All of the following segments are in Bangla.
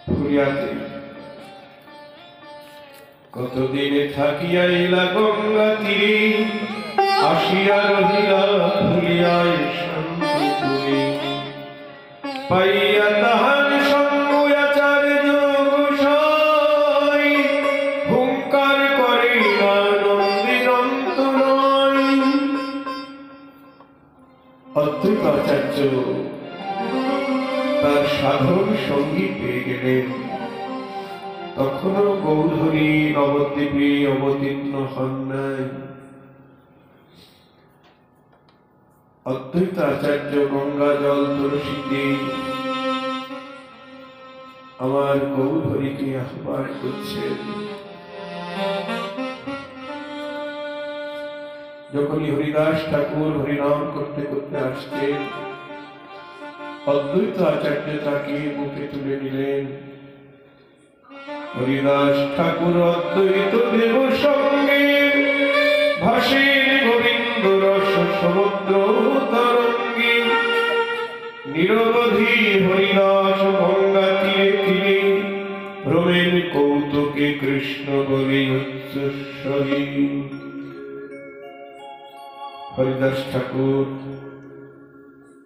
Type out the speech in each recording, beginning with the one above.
ফুলিয়াতে কতদিনে থাকিয়া এলা গঙ্গা তীরে, আসিয়া রহিলা ফুলিয়ায় শান্তিপুরে। পাইয়া তাহার সঙ্গ আচার্য গোসাই, হুঙ্কার করে না নন্দির অন্তরায়। অদ্বৈত আচার্য তার সাধন সঙ্গী পেয়ে গেলেন। তখনও গৌরহরি নবদ্বীপে অবতীর্ণ হন নাই। অদ্বৈত আচার্য গঙ্গা জল তুলসীতে আমার গৌরহরিকে আহ্বান করছেন। যখনই হরিদাস ঠাকুর হরিনাম করতে করতে আসতেন, অদ্বৈত আচার্য তাকে বুকে তুলে নিলেন। হরিদাস ঠাকুর অদ্বৈত দেব সঙ্গে ভাসেন গোবিন্দ রস সমুদ্র তরঙ্গে। নিরবধি হরিদাস গঙ্গা তীরে তীরে, ভ্রমের কৌতুকে কৃষ্ণ বলে উচ্চস্বরে। হরিদাস ঠাকুর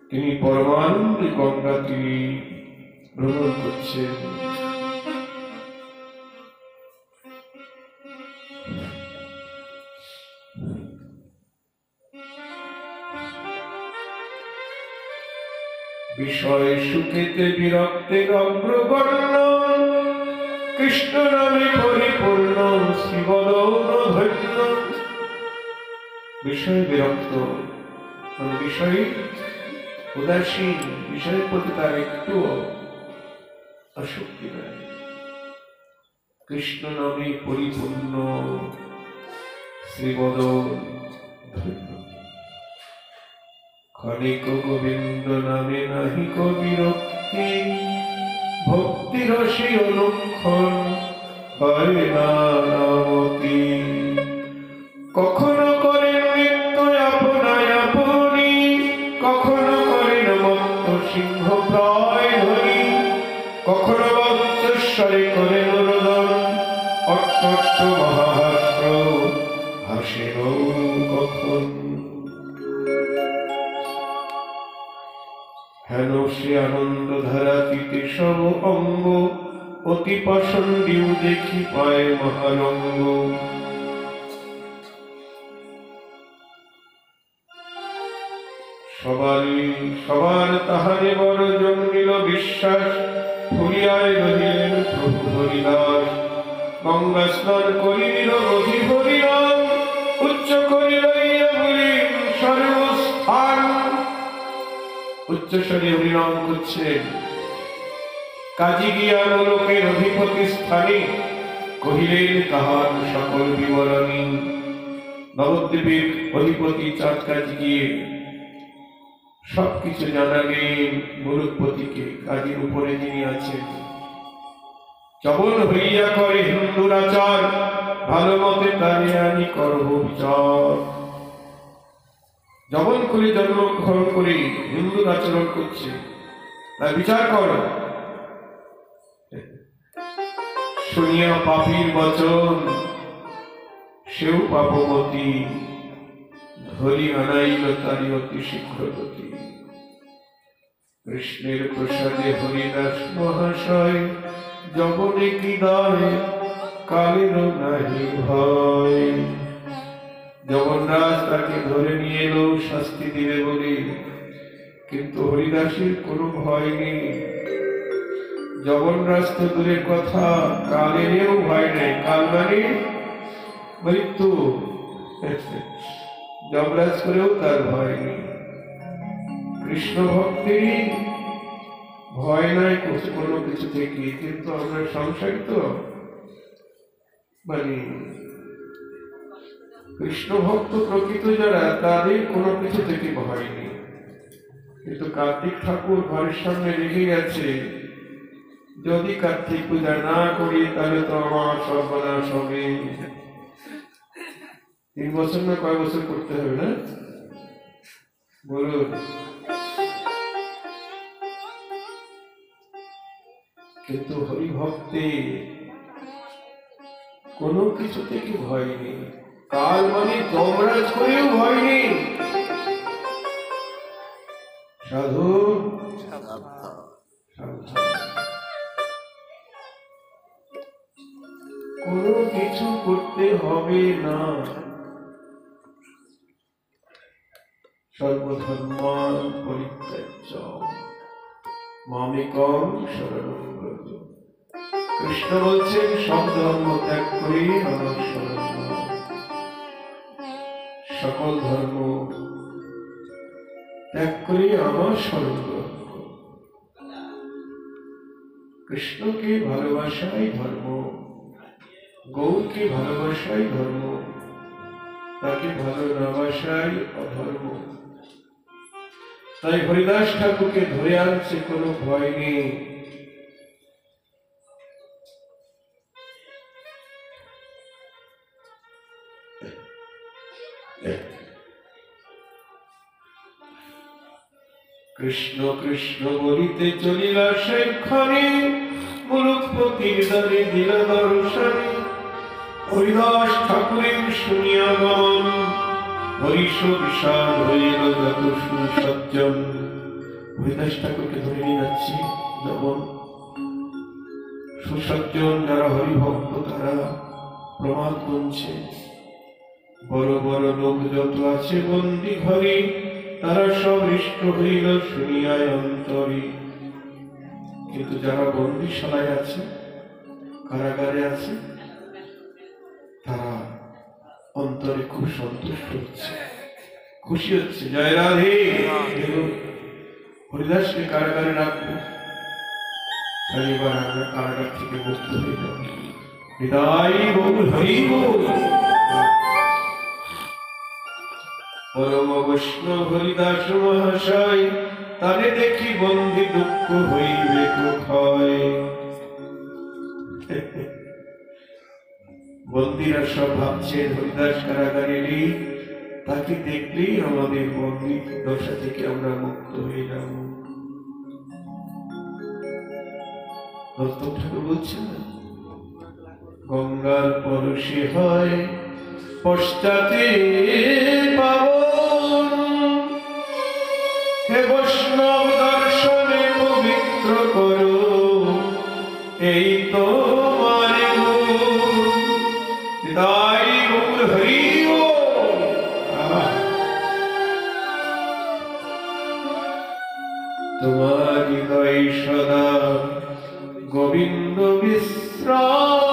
তিনি পরমানন্দে গঙ্গা তীরে ভ্রমণ করছেন। বিষয় সুখেতে বিরক্তে অগ্রগণ্য, কৃষ্ণ নামে পরিপূর্ণ শ্রীবদন ধন্য। বিষয় বিরক্ত, বিষয় উদাসীন, বিষয়ের প্রতি তার একটু আসক্তি নাই। কৃষ্ণ নামে পরিপূর্ণ শ্রীবদন ধন্য। ক্ষণিক গোবিন্দ নামে নাহিক বিরক্তি, ভক্তি রসে অনুক্ষণ হয় না নামতি। কখনো করেন নিত্য আপনায় আপনি, কখনো করেন মত্ত সিংহ প্রায় ধরি। কখনো বজ্রস্বরে করেন রোদন, অট্ট মহাহাস্য হাসেন কখন। হেন সে আনন্দ ধারাতীতে সব অঙ্গ, অতি পাষণ্ডিও দেখি পায় মহারঙ্গ। সবার তাহারে বড় জন্মিল বিশ্বাস, ফুলিয়ায় রহিলেন প্রভু হরিদাস। গঙ্গা স্নান করিল অধি হরিনাম, উচ্চ করি লইয়া বলিন সর্বস্থান। উচ্চস্বরে হরিনাম করছেন। কাজী গিয়া লোকের অধিপতি স্থানে, কহিলেন তাহার সকল বিবরণী। নবদ্বীপের অধিপতি চাঁদ কাজী গিয়ে সবকিছু জানালেন মুলুকপতিকে, কাজীর উপরে যিনি আছেন। চবন হইয়া করে হিন্দুর আচার, ভালো মতে তারে আনি করব বিচার। জবন করে জন্মগ্রহণ করে হিন্দুর আচরণ করছে, তার বিচার করো। শুনিয়া পাপীর বচন, সেও পাপবতী, ধরি আনাইল তারি অতি শীঘ্র গতি। কৃষ্ণের প্রসাদে হরিদাস মহাশয়, জবনে কি দায় কালেরও নাহি ভয়। জগন্নাথ তাকে ধরে নিয়ে এলো শাস্তি দিবে বলে, কিন্তু হরিদাসের কোনো ভয় নেই। জগন্নাথ তো দূরের কথা, কালেরও ভয় নেই। কাল মানে মৃত্যু, যমরাজ করেও তার ভয় নেই। কৃষ্ণ ভক্তেরই ভয় নাই কোনো কিছু থেকে, কিন্তু আমরা সংসারী তো, মানে কৃষ্ণ ভক্ত প্রকৃত যারা, তাদের কোনো কিছু থেকে ভয় নেই। কিন্তু কার্তিক ঠাকুর ঘরের সামনে রেখে গেছে, যদি কার্তিক পূজা না করি তাহলে তো আমার সর্বনাশ হবে। 3 বছর না কয় বছর করতে হবে না বলুন। কিন্তু হরিভক্তে কোনো কিছু থেকে ভয় নেই। কাল মানে যমরাজ করেও ভয় নেই। সাধু কোনো কিছু করতে হবে না। সর্বধর্মান পরিত্যাজ্য মামেকং শরণং ব্রজ। কৃষ্ণ বলছেন সব ধর্ম ত্যাগ করে আমার শরণ নাও। সকল ধর্ম ত্যাগ করে আমার শরণ গ্রহণ করো। কৃষ্ণকে ভালোবাসাই ধর্ম, গৌরকে ভালোবাসাই ধর্ম, তাকে ভালো না বাসাই অধর্ম। তাই হরিদাস ঠাকুরকে ধরে আনছে, কোনো ভয় নেই। কৃষ্ণ কৃষ্ণ বলিতে চলিলা সেখানে, মুলুকপতির দ্বারে দিল দর্শনে। হরিদাস ঠাকুরের শুনিয়া গান, হরিষ বিষাদ হইল যত সুসজ্জন। হরিদাস ঠাকুরকে ধরে নিয়ে যাচ্ছি, যেমন সুসজ্জন যারা হরিভক্ত তারা প্রমাদ গুনছে। বড় বড় লোক যত আছে বন্দি ঘরে, তারা সব হৃষ্ট হইল শুনিয়ায় অন্তরে। কিন্তু যারা বন্দিশালায় আছে, কারাগারে আছে, তারা অন্তরে খুব সন্তুষ্ট হচ্ছে, খুশি হচ্ছে। জয় রাধে। হরিদাসকে কারাগারে রাখবো, তাই এবার আমরা কারাগার থেকে মুক্ত হয়ে যাব। বিদায় বল হরি বল। পরম বৈষ্ণব হরিদাস মহাশয়, তারে দেখি বন্দি দুঃখ হইবে ক্ষয়। বন্দিরা সব ভাবছেন হরিদাস কারাগারে নেই, তাকে দেখলেই আমাদের বন্দি দশা থেকে আমরা মুক্ত হয়ে যাব। ঠাকুর বলছেন না, গঙ্গার পরশে হয় পশ্চাতে পাবন, হে বৈষ্ণব দর্শনে পবিত্র করো এই তো তোমার হৃদয় সদা গোবিন্দ বিশ্রাম।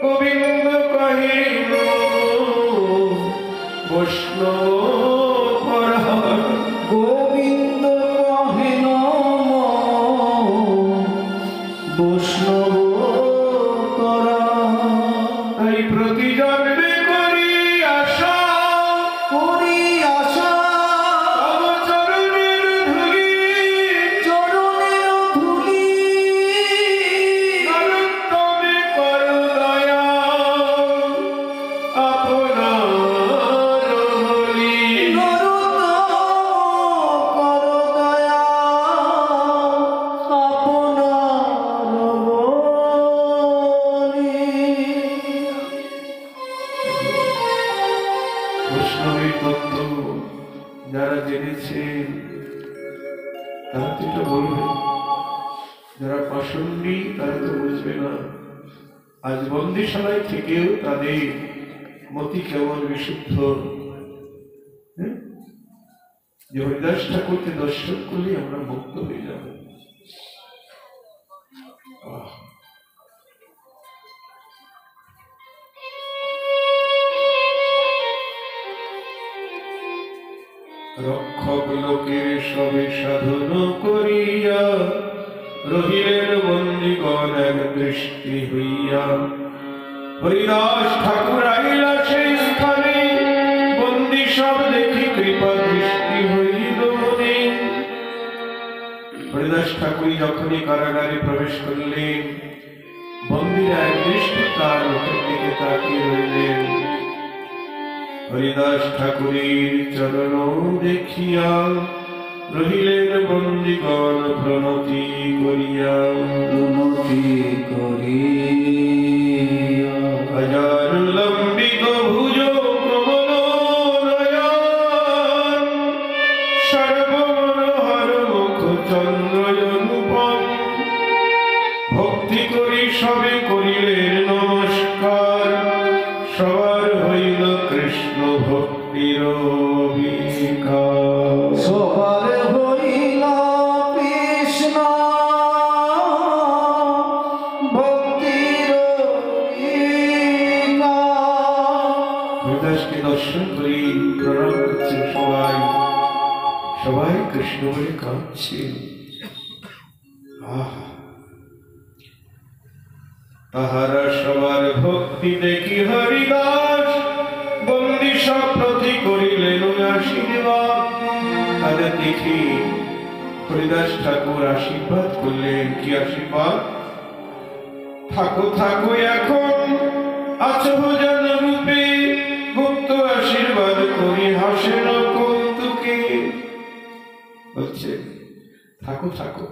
গোবিন্দ কহিল বৈষ্ণব পরায়ণ, গোবিন্দ কহিল বৈষ্ণব পরায়ণ। তাই প্রতি জন্মে করি আশা, করি আশা চরণের ধুলি, চরণের ধুলি। নরোত্তমে করো দয়া আপনার বলি। নরোত্তম করো দয়া আপনার বলি। বৈষ্ণবের তত্ত্ব যারা জেনেছেন তারা তো এটা বলবে, যারা পাষণ্ডী তারা তো বুঝবে না। আজ বন্দিশালায় থেকেও তাদের মতি কেমন বিশুদ্ধ, যে হরিদাস ঠাকুরকে দর্শন করলে আমরা মুক্ত হয়ে যাব। রক্ষক লোকের সবে সাধন করিয়া, রহিলেন বন্দিগণ এক দৃষ্টি হইয়া। হরিদাস ঠাকুর আইলা সেই স্থানে, বন্দি সব দেখি কৃপা দৃষ্টি হইল মনে। হরিদাস ঠাকুর যখনই কারাগারে প্রবেশ করলেন, বন্দিরা এক দৃষ্টি তার মুখের দিকে তাকিয়ে রইলেন। হরিদাস ঠাকুরের চরণ দেখিয়া রহিলেন বন্দিগণ প্রণতি করিয়া। হাজার লম্বিত ভুজ কমল নয়ন, সর্বমনোহর মুখ চন্দ্র অনুপম। ভক্তি করি সবে করিলেন নমস্কার, সবার হইল কৃষ্ণ ভক্তির বিকার। সবার হইল কৃষ্ণ ভক্তির বিকার। হরিদাসকে দর্শন করি প্রণাম করছেন সবাই, সবাই কৃষ্ণ বলে কাঁদছে। আহা, তাহারা সবার ভক্তি দেখি হরিদাস বন্দি সব প্রতি করিলেন আশীর্বাদ। তাদের দেখি হরিদাস ঠাকুর আশীর্বাদ করলেন। কি আশীর্বাদ? থাকো থাকো এখন আছো যেন রূপে, গুপ্ত আশীর্বাদ করি হাসেন কৌতুকে। বলছে থাকো থাকো,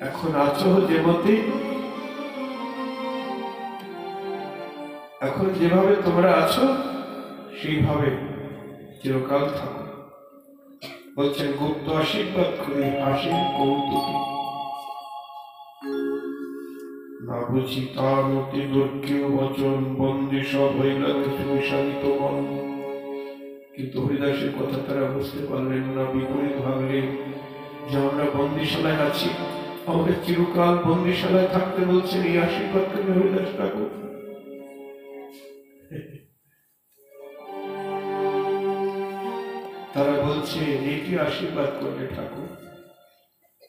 এখন আছো যে মতে, এখন যেভাবে তোমরা আছো সেইভাবে চিরকাল থাকো। বলছেন গুপ্ত আশীর্বাদ করে হাসেন কৌতুকে। না বুঝি তার অতি দুর্গেয় বচন, বন্দি সব হইলা শান্ত মন। কিন্তু হরিদাসের কথা তারা বুঝতে পারলেন না, বিপরীত ভাবলেন যে আমরা বন্দিশালায় আছি, আমাদের চিরকাল বন্দিশালায় থাকতে বলছেন। এই আশীর্বাদ করবে হরিদাস ঠাকুর। তারা বলছে এটি আশীর্বাদ করবে ঠাকুর,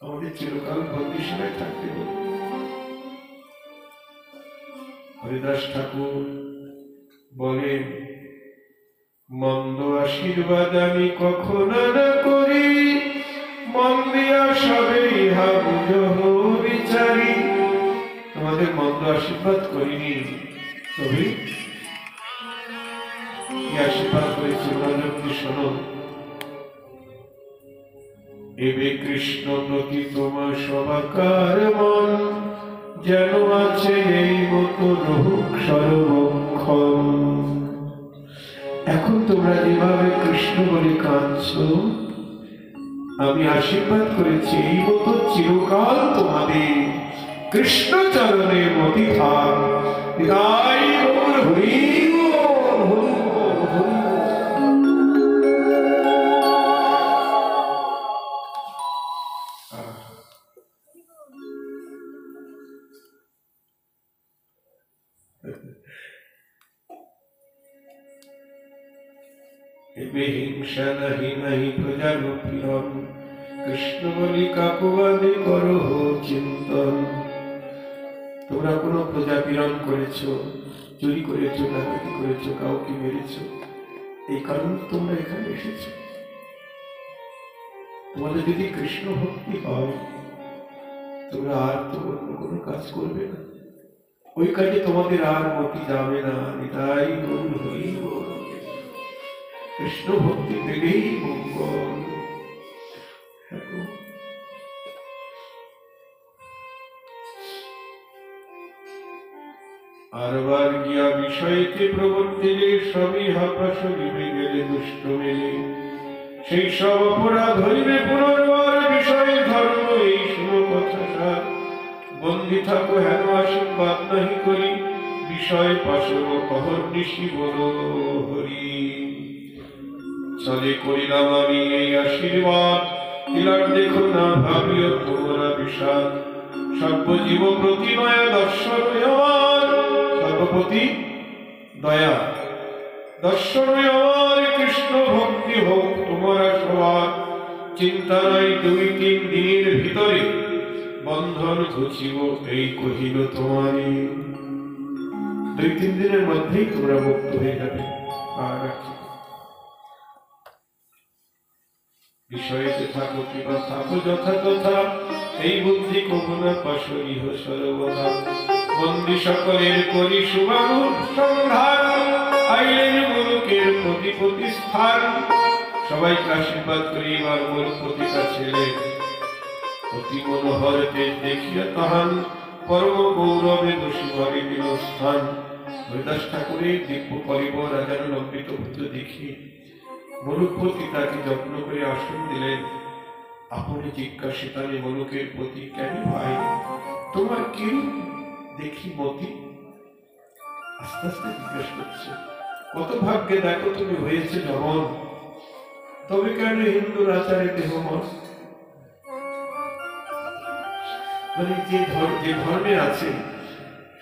আমাদের চিরকাল বন্দিশালায় থাকতে বলবে। হরিদাস ঠাকুর বলেন মন্দ আশীর্বাদ আমি কখনো না করি, মন্দিয়া সবে ইহা বুঝহ বিচারি। তোমাদের মন্দ আশীর্বাদ করিনি, তবে কি আশীর্বাদ করেছি মনোযোগ শোনো। এবে কৃষ্ণ প্রতি তোমার সবাকার মন, যেন আছে এই মতো রহুক সর্বক্ষণ। এখন তোমরা যেভাবে কৃষ্ণ বলে কাঁদছ, আমি আশীর্বাদ করেছি এই মতো চিরকাল তোমাদের কৃষ্ণ চরণে মতি থাক। বিদায় গৌর হরি বল, হরি বল, হরি বল। এবে হিংসা নাহি নাহি প্রজার পীড়ন, কৃষ্ণ বলি কাকুবাদে করো চিন্তন। তোমরা কোনো প্রজা পীড়ন করেছো, চুরি করেছো, ডাকাতি করেছো, কাউকে মেরেছো, এই কারণে তোমরা এখানে এসেছো। তোমাদের যদি কৃষ্ণ ভক্তি হয়, তোমরা আর তো অন্য কোনো কাজ করবে না, ওই কাজে তোমাদের আর মতি যাবে না। এটাই গৌর হরি বল। কৃষ্ণ ভক্তি পেলেই মঙ্গল। আরবার গিয়া বিষয়কে প্রবর্তিলে সবই হাপাস গিবে গেলে দুষ্ট মেলে, সেই সব অপরাধ হইবে পুনর্বার বিষয়ে ধর্ম। এই শুনো কথা সার, বন্দি থাকো হেন আশীর্বাদ নাহি করি, বিষয় পাশর অহর্নিশি বল হরি। চলে করিলাম আমি এই আশীর্বাদ, তিলক দেখো না ভাবিও তোমরা বিষাদ। সর্বজীব প্রতি দয়া দর্শন আমার, সর্বপ্রতি দয়া দর্শন আমার। কৃষ্ণ ভক্তি হোক তোমারা সবার, চিন্তা নাই 2-3 দিনের ভিতরে বন্ধন ঘুচিব এই কহিল তোমারে। 2-3 দিনের মধ্যেই তোমরা মুক্ত হয়ে যাবে। আর বিষয়েতে থাকো কিবা থাকো যথা তথা, এই বুদ্ধি কখনো পাশরিহ সর্বদা। বন্দি সকলের করি সুবাহু সংধান, আইলেন মুলুকের প্রতিপতি স্থান। সবাইকে আশীর্বাদ করি। এবার মূল প্রতিটা ছেলে অতি মনোহর তেজ দেখিয়া তাহান পরম গৌরবে বসি ঘরে দিল স্থান। হরিদাস ঠাকুরের দিব্য কলিবর রাজার লম্বিত ভূত দেখি মরুপতি তাকে যত্ন করে আসন দিলেন। আপনি জিজ্ঞাসিতানি মলুকের প্রতি, কেন ভাই তোমার কি দেখি মতি? আস্তে আস্তে জিজ্ঞাসা করছে, কত ভাগ্যে দেখো তুমি হয়েছে যমন, তবে কেন হিন্দুর আচারে দেহমন? মানে যে ধর্মে আছে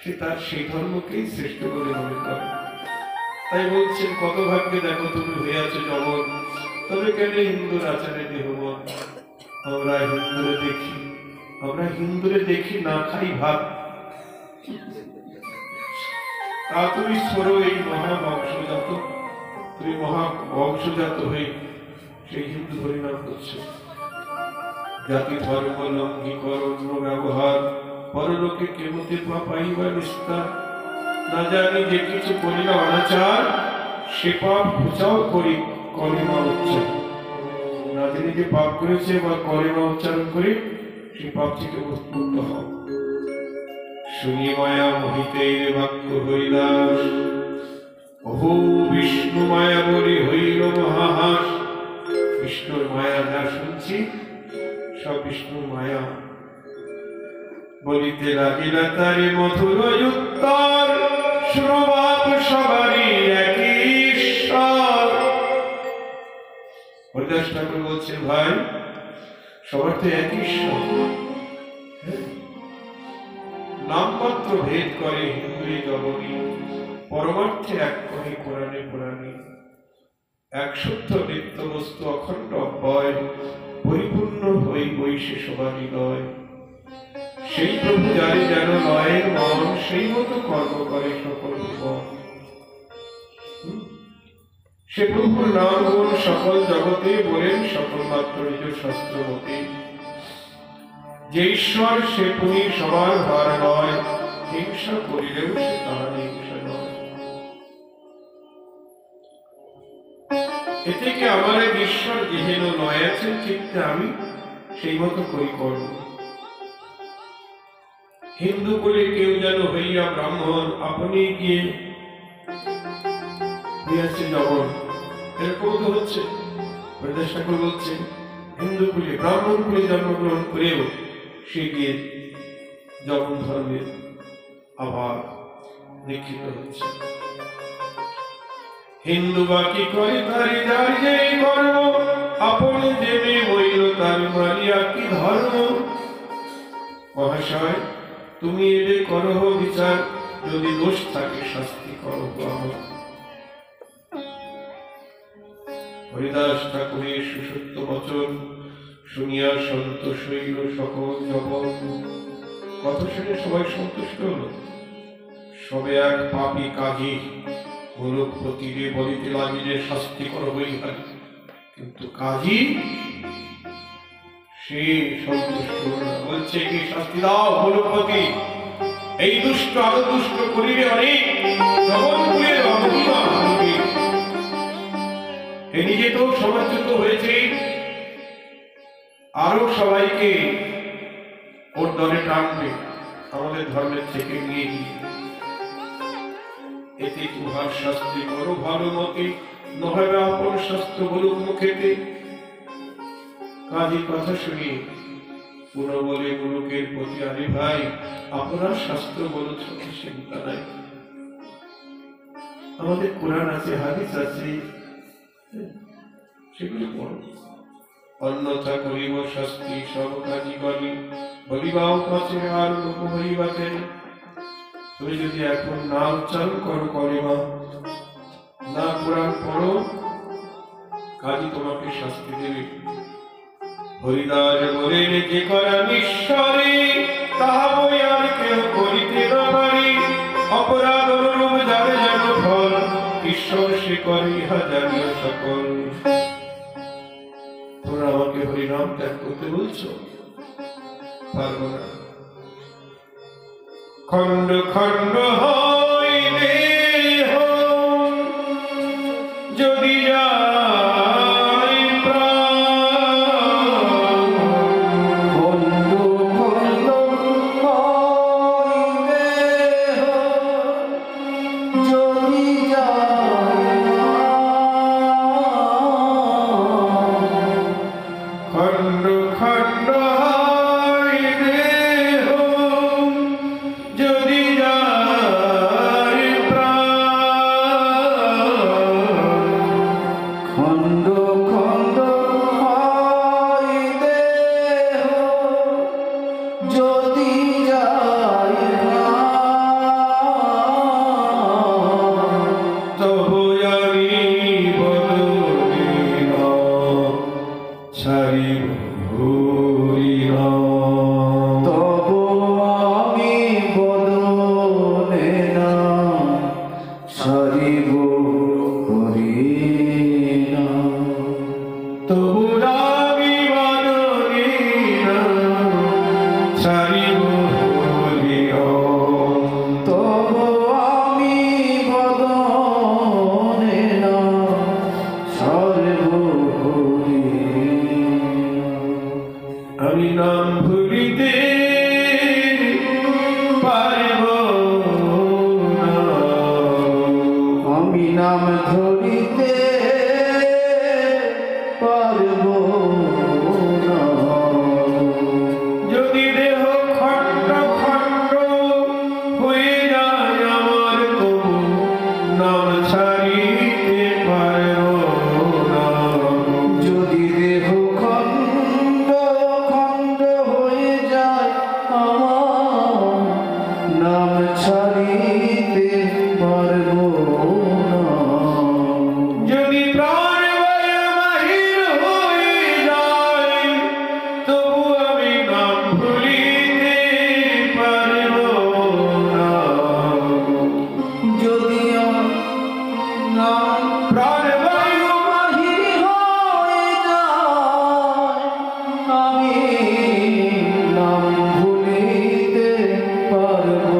সে তার সেই ধর্মকেই শ্রেষ্ঠ বলে মনে করে। তাই বলছেন, কত ভাগ্যে দেখো তুমি হয়ে আছো যমন, তবে কেন হিন্দুর আচারে দেহমন? আমরা হিন্দুরে দেখি না খাই ভাত। তা তুমি সরো এই মহাবংশজাত, তুমি মহাবংশজাত হয়ে সেই হিন্দু হরিনাম করছো। জাতি ধর্ম লঙ্ঘি কর অন্য ব্যবহার, পরলোকে কেমতে পাইবা নিস্তার। না জানি যে কিছু করিল অনাচার, সে পাপ ঘুচাও করি কলিমা উচ্চারণ। না জানি যে পাপ করেছে বা কলিমা উচ্চারণ করে সে পাপ থেকে মুক্ত হও। শুনি মায়া মোহিতের বাক্য হরিদাস, অহো বিষ্ণু মায়া বলি হইল মহাহাস। বিষ্ণুর মায়া যা শুনছি সব বিষ্ণুর মায়া। বলিতে লাগিল তারি মধুর উত্তর, শুনবাপ সবারই একই ঈশ্বর। হরিদাস ঠাকুর বলছেন, ভাই সবার তো একই ঈশ্বর, নামমাত্র ভেদ করে হিন্দুই জগনী, পরমার্থে এক করে কোরআনে পুরাণে। এক শুদ্ধ নিত্য বস্তু অখণ্ড অব্যয়, পরিপূর্ণ হই বৈশে সবার হৃদয়। সেই প্রভু জানে যেন নয়ের মন, সেই মতো কর্ম করে সকল ভুবন। সে প্রভুর নাম গুণ সকল জগতে, বলেন সকল মাত্র নিজ শাস্ত্র মতে। যে ঈশ্বর সে পুনি সবার ভার নয়, হিংসা করিলেও সে তাহার হিংসা নয়। এ থেকে আমার এক ঈশ্বর যেহেন নয় আছেন চিত্তে, আমি সেই মতো করি কর্ম। হিন্দু বলে কেউ যেন হইয়া ব্রাহ্মণ, আপনি গিয়ে হইয়াছে জগন। এরকম তো হচ্ছে। হরিদাস ঠাকুর বলছেন, হিন্দু কুলে ব্রাহ্মণ কুলে জন্মগ্রহণ করেও সে গিয়ে জগন ধর্মে আবার দীক্ষিত হচ্ছে। হিন্দু বাকি করে তারি যার যেই কর্ম, আপনি দেবে হইল তার মারিয়া কি ধর্ম। মহাশয় তুমি এদের করহ বিচার, যদি দোষ থাকে শাস্তি করহ আমার। হরিদাস ঠাকুরের সুসত্য বচন শুনিয়া সন্তোষ হইল সকল জগৎ। কথা শুনে সবাই সন্তুষ্ট হলো। সবে এক পাপী কাজী গোলক প্রতিরে বলিতে লাগিলে শাস্তি করবই হয়, কিন্তু কাজী সে সন্তুষ্ট হলো না। বলছে, কি শাস্তি দাও গোলকপতি, এই দুষ্ট আরো দুষ্ট করিবে অনেক, জগৎকুলের অবহিমা ভাঙবে। এ নিজে তো সমাজচ্যুত হয়েছে, আরো সবাইকে ওর দলে টানবে আমাদের ধর্মের থেকে নিয়ে গিয়ে। এতে উহার শাস্তি করো ভালো মতে, নহবে আপন শাস্ত্র বলুক মুখেতে। কাজী কথা শুনি পুনঃ বলে গুরুকের প্রতি, আরে ভাই আপনার শাস্ত্র বলুক, চিন্তা নাই, আমাদের কোরআন আছে, হাদিস আছে, সেগুলো পড়ো। অন্যথা করিব শাস্তি সব কাজী গলি, বলিবাও কাছে আর লোক হইবাতে। তুমি যদি এখন না উচ্চারণ করো কলিমা, না কোরআন পড়ো, কাজী তোমাকে শাস্তি দেবে। হরিদাস বলেন, যে করেন ঈশ্বরে, তাহা বই আর কেউ করিতে না পারি। অপরাধ অনুরূপ যারে যেন ফল, ঈশ্বর সে করে ইহা জানিও সকল। তোমরা আমাকে হরিনাম ত্যাগ করতে বলছো, পারবো না। খণ্ড খণ্ড হইলে যদি যায় যদি যায় তবু আমি বদনে না ছাড়িব হরি নাম। তবু আমি বদনে না ছাড়িব হরি নাম। তবু আমি বদনে না ছাড়িব হরি নাম। তবু আমি বদনে না ছাড়িব হরি নাম। আমি নাম ভুলিতে পারব না। আমি নাম ধরিতে পারব না। যদি দেহ খণ্ড খণ্ড হয়ে যায় আমার, তবু নাম ছাড়িতে পারব না। যদি দেহ খণ্ড খণ্ড হয়ে যায় আমার, নাম ছাড়িতে পারব না। যদি প্রাণ বায়ু বাহির হয়ে যায়, তবু আমি নাম ভুলিতে পারব না। যদি আমার নাম প্রাণ বায়ু বাহির হয়ে যায়, আমি নাম ভুলিতে পারব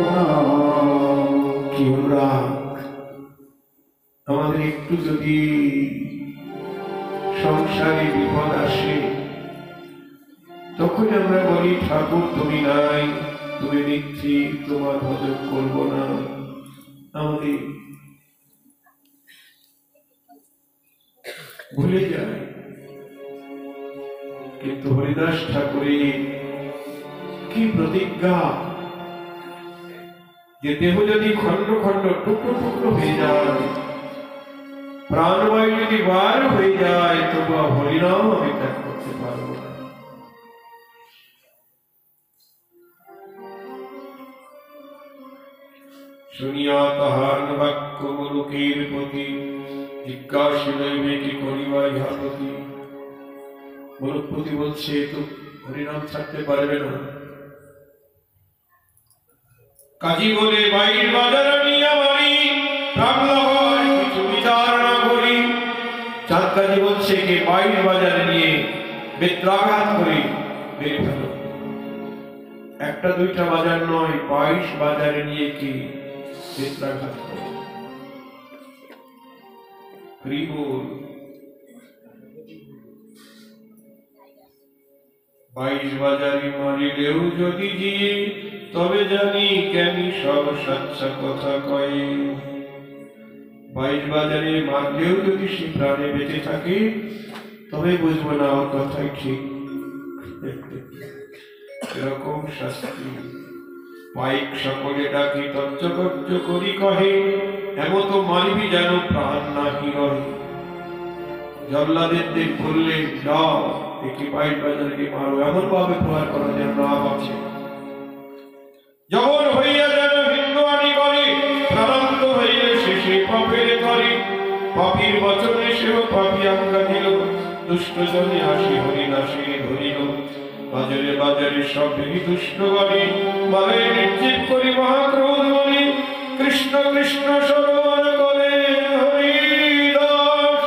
না। কি রাগ, আমাদের একটু যদি সংসারে বিপদ আসে, তখন আমরা বলি ঠাকুর তুমি নাই, তুমি নিচ্ছি, তোমার ভজন করবো না। আমাদের ভুলে যায়। কিন্তু হরিদাস ঠাকুরের কি প্রতিজ্ঞা, যে দেহ যদি খণ্ড খণ্ড টুকরো টুকরো হয়ে যায়, প্রাণবায়ু যদি বার হয়ে যায়, তবু হরিনাম আমি ত্যাগ করতে পারবো না। শুনিয়া তাহার বাক্য লোকের প্রতি জিজ্ঞাসিলেন কি করিবা ইহা প্রতি। মনুপতি বলছে তো হরিনাম ছাড়তে পারবে না। কাজী বলে বাইর বাজার নিয়ে বাড়ি রামলাহর কিছু বিচার না করি। চাঁদ কাজী বলছে কি বাইর বাজার নিয়ে বেত্রাঘাত করি মেরে ফেলো। একটা দুইটা বাজার নয়, 22 বাজারে নিয়ে কি বেত্রাঘাত করে। হরি বল। 22 বাজারে মারিলেও যদি জিয়ে, তবে জানি কেন সব সচ্চা কথা কয়। 22 বাজারে মারলেও যদি সে প্রাণে বেঁচে থাকে, তবে বুঝবো না ওর কথাই ঠিক। এরকম শাস্তি পাইক সকলে ডাকি তর্জকর্য করি কহে, এমত মারবি যেন প্রাণ নাহি রহে। জল্লাদের দেখ বললেন যাও দেখি 22 বাজারকে মারো, এমন ভাবে প্রহার করা যেন না বাঁচে। যখন হইয়া যেন হিন্দুয়ানি করে, প্রাণান্ত হইলে শেষে পাপের করে। পাপীর বচনে সেও পাপী আজ্ঞা দিল, দুষ্ট জনে আসি হরিদাসে ধরিল। বাজারে বাজারে সব দুষ্ট গণে, মালায় নির্জীব করি মহাক্রোধ মনে। কৃষ্ণ কৃষ্ণ স্মরণ করে হরিদাস,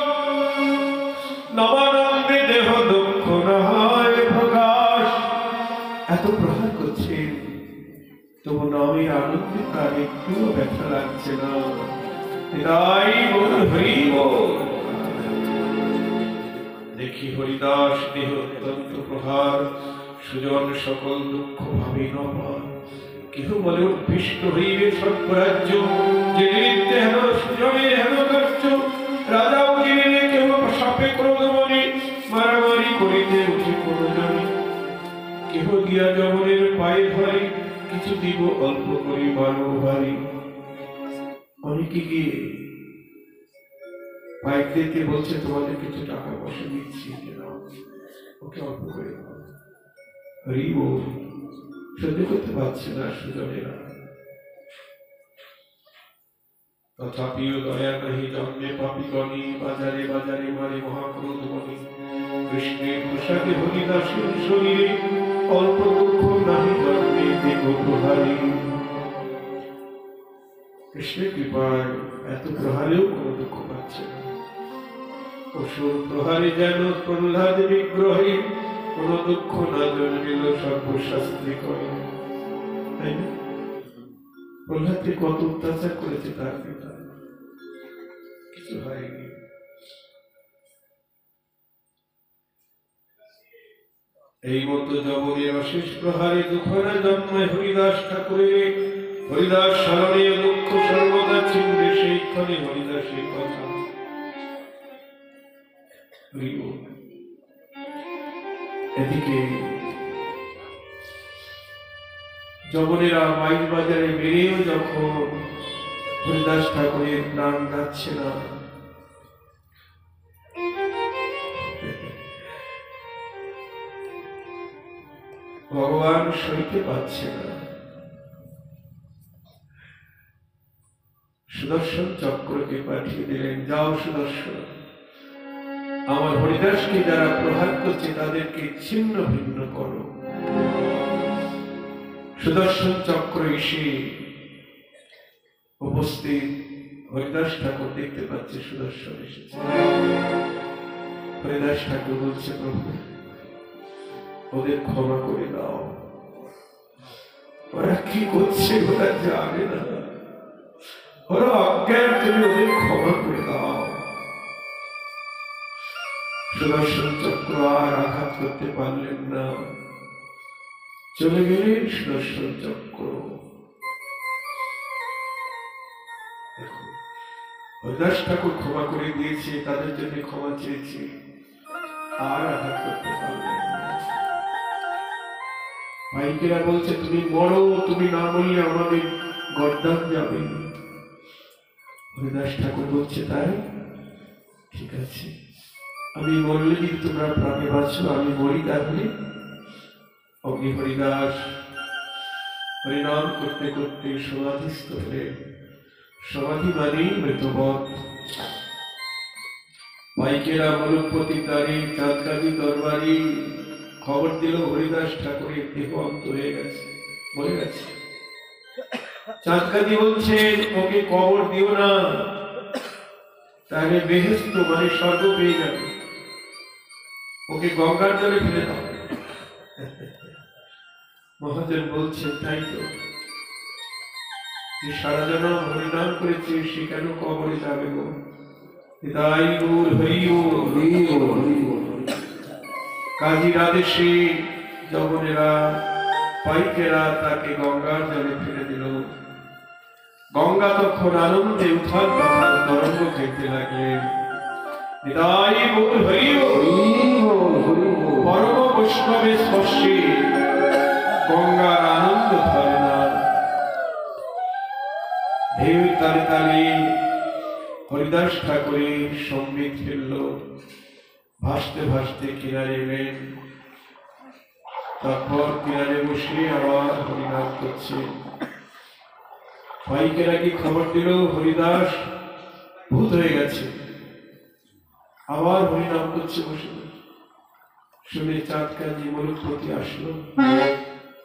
নবানন্দে দেহ দুঃখ না হয় প্রকাশ। এত প্রহার করছেন, তবু নামের আনন্দে তার একটুও ব্যথা লাগছে না। তাই বল হরি বল। দেখি হরিদাস দেহ অত্যন্ত প্রহার, সুজন সকল দুঃখ ভাবে নপার। কেহ বলে উৎকৃষ্ট হইবে সর্বরাজ্য, যে নিমিত্তে হেন সুজনের হেন কার্য। রাজাও কিনিলে কেহ সাপে ক্রোধ মনে, মারামারি করিতে উঠে কোন জনে। কেহ দিয়া যমনের পায়ে ধরে, কিছু দিব অল্প করি বারো ভারী। অনেকে গিয়ে পাইকদেরকে বলছে তোমাদের কিছু টাকা পয়সা দিচ্ছি, ওকে অল্প করে দাও। হরি বল। সহ্য করতে পারছে না সুজনেরা। তথাপিও দয়া নাহি জন্মে পাপিগণে, বাজারে বাজারে মারে মহাক্রোধ মনে। কৃষ্ণের প্রসাদে হরিদাসের শরীরে অল্প দুঃখ নাহি জন্মে দেব প্রহারী। কৃষ্ণের কৃপায় এত প্রহারেও কোনো দুঃখ পাচ্ছে না। অসুর প্রহারে যেন প্রহ্লাদ বিগ্রহে কোনো দুঃখ না জন্মিল সর্বশাস্ত্রে কয়। তাই না? প্রহ্লাদকে কত অত্যাচার করেছে তার পিতা, কিছু হয়নি। এই মতো জবনের অশেষ প্রহারে দুঃখ না জন্মায় হরিদাস ঠাকুরের। হরিদাস স্মরণে দুঃখ সর্বদা চিনবে সেই ক্ষণে হরিদাসের কথা। এদিকে জবনেরা মাইল বাজারে বেরিয়েও যখন হরিদাস ঠাকুরের প্রাণ যাচ্ছে না, ভগবান সইতে পারছে না, সুদর্শন চক্রকে পাঠিয়ে দিলেন, যাও সুদর্শন, আমার হরিদাসকে যারা প্রহার করছে তাদেরকে ছিন্ন ভিন্ন করো। সুদর্শন চক্র এসে উপস্থিত, হরিদাস ঠাকুর দেখতে পাচ্ছে সুদর্শন এসেছে। হরিদাস ঠাকুর বলছে, প্রভু ওদের ক্ষমা করে দাও, ওরা কি করছে ওরা জানে না, ওরা অজ্ঞান, তুমি ওদের ক্ষমা করে দাও। সুদর্শন চক্র আর আঘাত করতে পারলেন না, চলে গেলেন সুদর্শন চক্র। হরিদাস ঠাকুর ক্ষমা করে দিয়েছে, তাদের জন্য ক্ষমা চেয়েছে, আর আঘাত করতে পারলেন না। ভাইকেরা বলছে, তুমি মরো, তুমি না মরলে আমাদের গর্দান যাবে। হরিদাস ঠাকুর বলছে, তাই ঠিক আছে, আমি মরলে যদি তোমরা প্রাণে বাঁচো, আমি মরি তাহলে। অগ্নি হরিদাস হরিনাম করতে করতে সমাধিস্থ হলেন। সমাধি মানেই মৃতবধ। ভাইকেরা মলুকপতি তারি চাঁদকাদি দরবারি খবর দিল হরিদাস ঠাকুরের দেহ অন্ত হয়ে গেছে, মরে গেছে। চাঁদকাদি বলছেন, ওকে কবর দিও না, তাহলে বেহেশত মানে স্বর্গ পেয়ে যাবে, ওকে গঙ্গার জলে ফেলে দাও। মহাজন বলছেন, তাই তো, যে সারা জনম হরিনাম করেছে সে কেন কবরে যাবে গো? তাই গৌর হরি বল। কাজীর আদেশে জবনেরা পাইকেরা তাকে গঙ্গার জলে ফেলে দিল। গঙ্গা তখন আনন্দে উথাল পাথাল তরঙ্গ খেতে লাগলেন। তাই গৌর হরি বল। পরম বৈষ্ণবের স্পর্শে গঙ্গার আনন্দ ধরে না। ঢেউ তালে তালে হরিদাস ঠাকুরের সঙ্গীত ফেলল, ভাসতে ভাসতে কিনারে এলেন। তারপর কিনারে বসে আবার হরিনাম করছে। ভাইকেরা কি খবর দিল হরিদাস ভূত হয়ে গেছে, আবার হরিনাম করছে বসে। শুনে চাঁদকাজি মলুকপতি আসলো,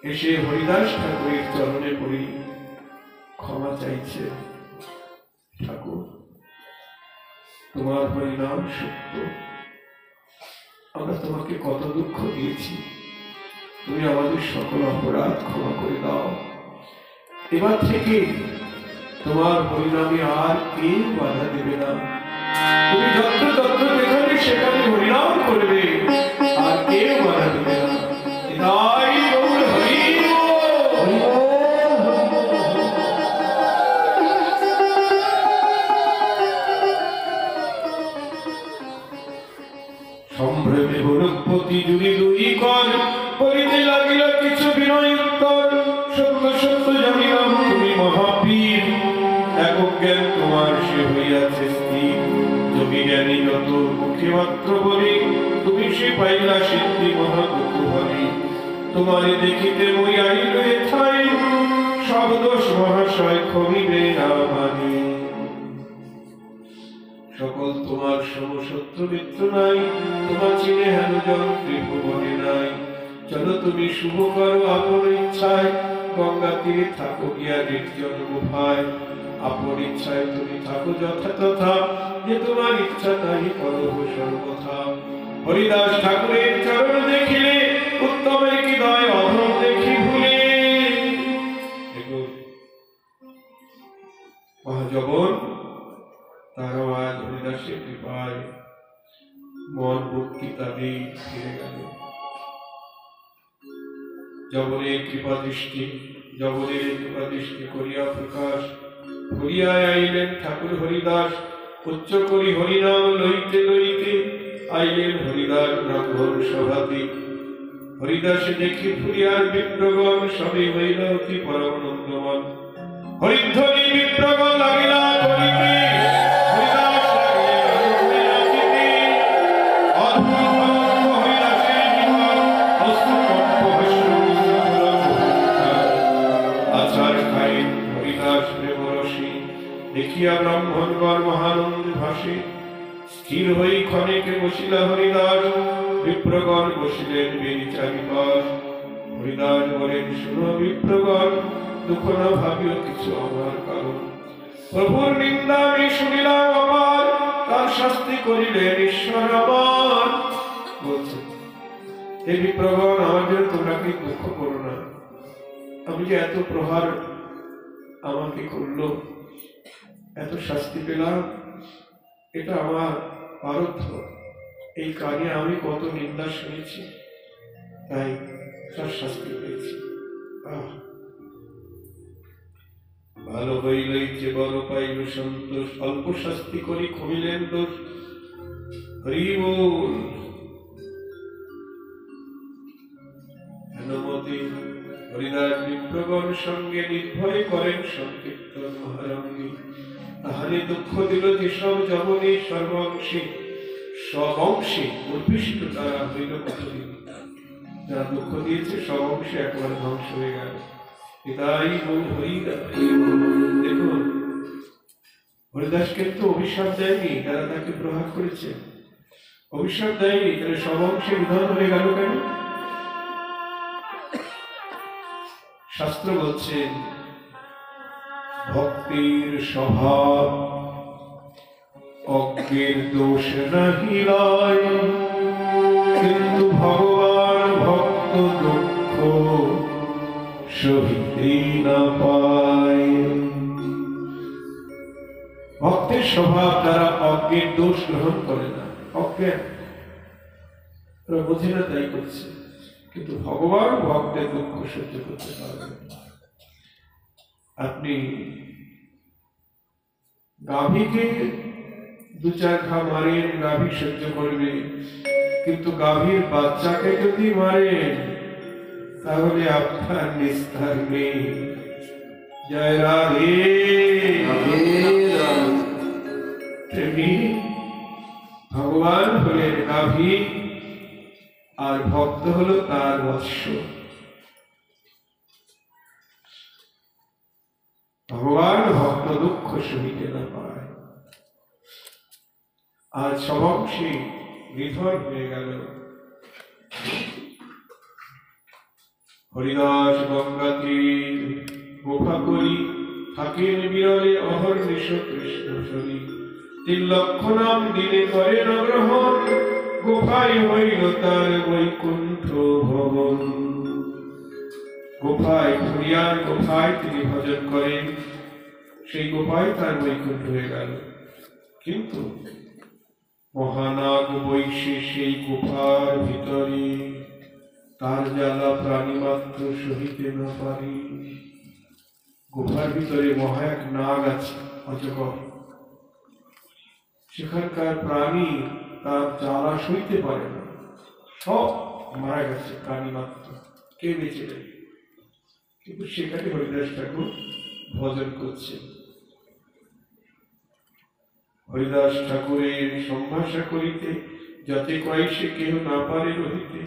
এসে হরিদাস ঠাকুরের চরণে পড়ে ক্ষমা চাইছে। ঠাকুর, তোমার হরিনাম সত্য, আমরা তোমাকে কত দুঃখ দিয়েছি, তুমি আমাদের সকল অপরাধ ক্ষমা করে দাও। এবার থেকে তোমার হরিনামে আর কেউ বাধা দেবে না, তুমি যত্র তত্র যেখানে সেখানে হরিনাম করবে, আর কেউ বাধা দেবে না। তাই গৌর হরি বল। সম্ভ্রমে মলুকপতি জুড়ি দুই কর করিতে লাগিল কিছু বিনয় উত্তর। সত্য সত্য জানিলাম তুমি মহাবীর, একক জ্ঞান তোমার সে হইয়াছে স্থির। যোগী জ্ঞানী যত মুখে মাত্র বলি, তুমি সে পাইলা সিদ্ধি মহাকুতুহলী। তোমারে দেখিতে মই আইল মহাশয় ক্ষমিবে আমারে। সকল তোমার সমসত্য মিত্র নাই, তোমার চিনে হেন জন ত্রিভুবনে নাই। চলো তুমি শুভ করো আপন ইচ্ছায়, গঙ্গা তীরে থাকো গিয়া নির্জন গুহায়। আপন ইচ্ছায় তুমি থাকো যথা তথা, যে তোমার ইচ্ছা তাই করো সর্বথা। হরিদাস ঠাকুরের চরণ দেখিলে, উত্তমের হৃদয় অধম দেখি ভুলে। মহাজবন তারাও আজ হরিদাসের কৃপায় মন ভক্তি তাদের ফিরে গেল। জবনের কৃপা দৃষ্টি, জবনের কৃপা দৃষ্টি করিয়া প্রকাশ করিয়ায় আইলেন ঠাকুর হরিদাস। উচ্চ করি হরিনাম লইতে লইতে আইলেন হরিদাস ব্রাহ্মণ সভাতে। হরিদাস দেখি ফুরিয়ার বিপ্রগণ, সবে হইল অতি পরম নন্দমন। হরিধ্বনি বিপ্রগণ লাগিলা করিতে, হরিদাস লাগিলেন নাচিতে। অদ্ভুত ভক্ত হরিদাসের জীবন, অস্তুকণ্ঠ আচার খাইন হরিদাস প্রেমরসী। দেখিয়া ব্রাহ্মণগণ মহানন্দ ভাসে, স্থির হই ক্ষণেকে বসিলা হরিদাস। বিপ্রগণ বসিলেন বেরি চারিপাশ। হরিদাস বলেন শুনো বিপ্রগণ, দুঃখ না ভাবিও কিছু আমার কারণ। প্রভুর নিন্দা আমি শুনিলাম আমার, তার শাস্তি করিলেন ঈশ্বর আমার। বলছে হে বিপ্রগণ, আমার জন্য তোমরা কি দুঃখ করো না। আমি যে এত প্রহার আমাকে করলো, এত শাস্তি পেলাম, এটা আমার পারদ্ধ। এই কানে আমি কত নিন্দা শুনেছি, তাই তার শাস্তি পেয়েছি। ভালো হইলেই যে বড় পাইল সন্তোষ, অল্প শাস্তি করি ক্ষমিলেন দোষ। হরি বল। হেনমতি হরিদাস বিপ্রগণ সঙ্গে নির্ভয় করেন সংকীর্তন মহারঙ্গী। তাহারে দুঃখ দিল যেসব জবনে সর্বাংশী, স্ববংশী উদ্ভিষ্ট তারা হইল কতদিন। যারা দুঃখ দিয়েছে স্ববংশী একবার ধ্বংস হয়ে গেল। তাই বল হরিদাস। দেখুন হরিদাসকে তো অভিশাপ দেয়নি যারা তাকে প্রহার করেছে, অভিশাপ দেয়নি, তাহলে স্ববংশী নিধন হয়ে গেল কেন? শাস্ত্র বলছেন ভক্তির স্বভাব অজ্ঞের দোষ নাহি লয়, কিন্তু ভগবান ভক্ত দুঃখ সহিতে না পায়। ভক্তের স্বভাব তারা অজ্ঞের দোষ গ্রহণ করে না, অজ্ঞান তারা বোঝে না তাই করছে, কিন্তু ভগবান ভক্তের দুঃখ সহ্য করতে পারবে। আপনি গাভীকে দু চার ঘা মারেন, গাভী সহ্য করবে, কিন্তু গাভীর বাচ্চাকে যদি মারেন তাহলে আপনার নিস্তার নেই। জয় রাধে। তেমনি ভগবান হলেন গাভী আর ভক্ত হলো তার বৎস। ভগবান ভক্ত দুঃখ সহিতে না পায়। আজ স্ববংশী নিধন হয়ে গেল। হরিদাস গঙ্গা তীর গোফা করি থাকেন বিরলে অহর্নিশ কৃষ্ণ শরী। 3 লক্ষ নাম দিনে করেন গ্রহণ, গোফায় হইল তার বৈকুণ্ঠ ভবন। গোফায় হরিয়ার গোফায় তিনি ভজন করেন, সেই গোফায় তার বৈকুণ্ঠ হয়ে গেল। কিন্তু মহানাগ বৈশে সেই গুফার ভিতরে, তার জ্বালা প্রাণী মাত্র সহিতে না পারি। গুফার ভিতরে মহা এক নাগ আছে, অজগর। সেখানকার প্রাণী তার জ্বালা সইতে পারে না, সব মারা গেছে প্রাণী মাত্র, কে বেঁচে নেই। কিন্তু সেখানে হরিদাস ঠাকুর ভজন করছে। হরিদাস ঠাকুরের সম্ভাষা করিতে যাতে কয় সে কেউ না পারে রহিতে।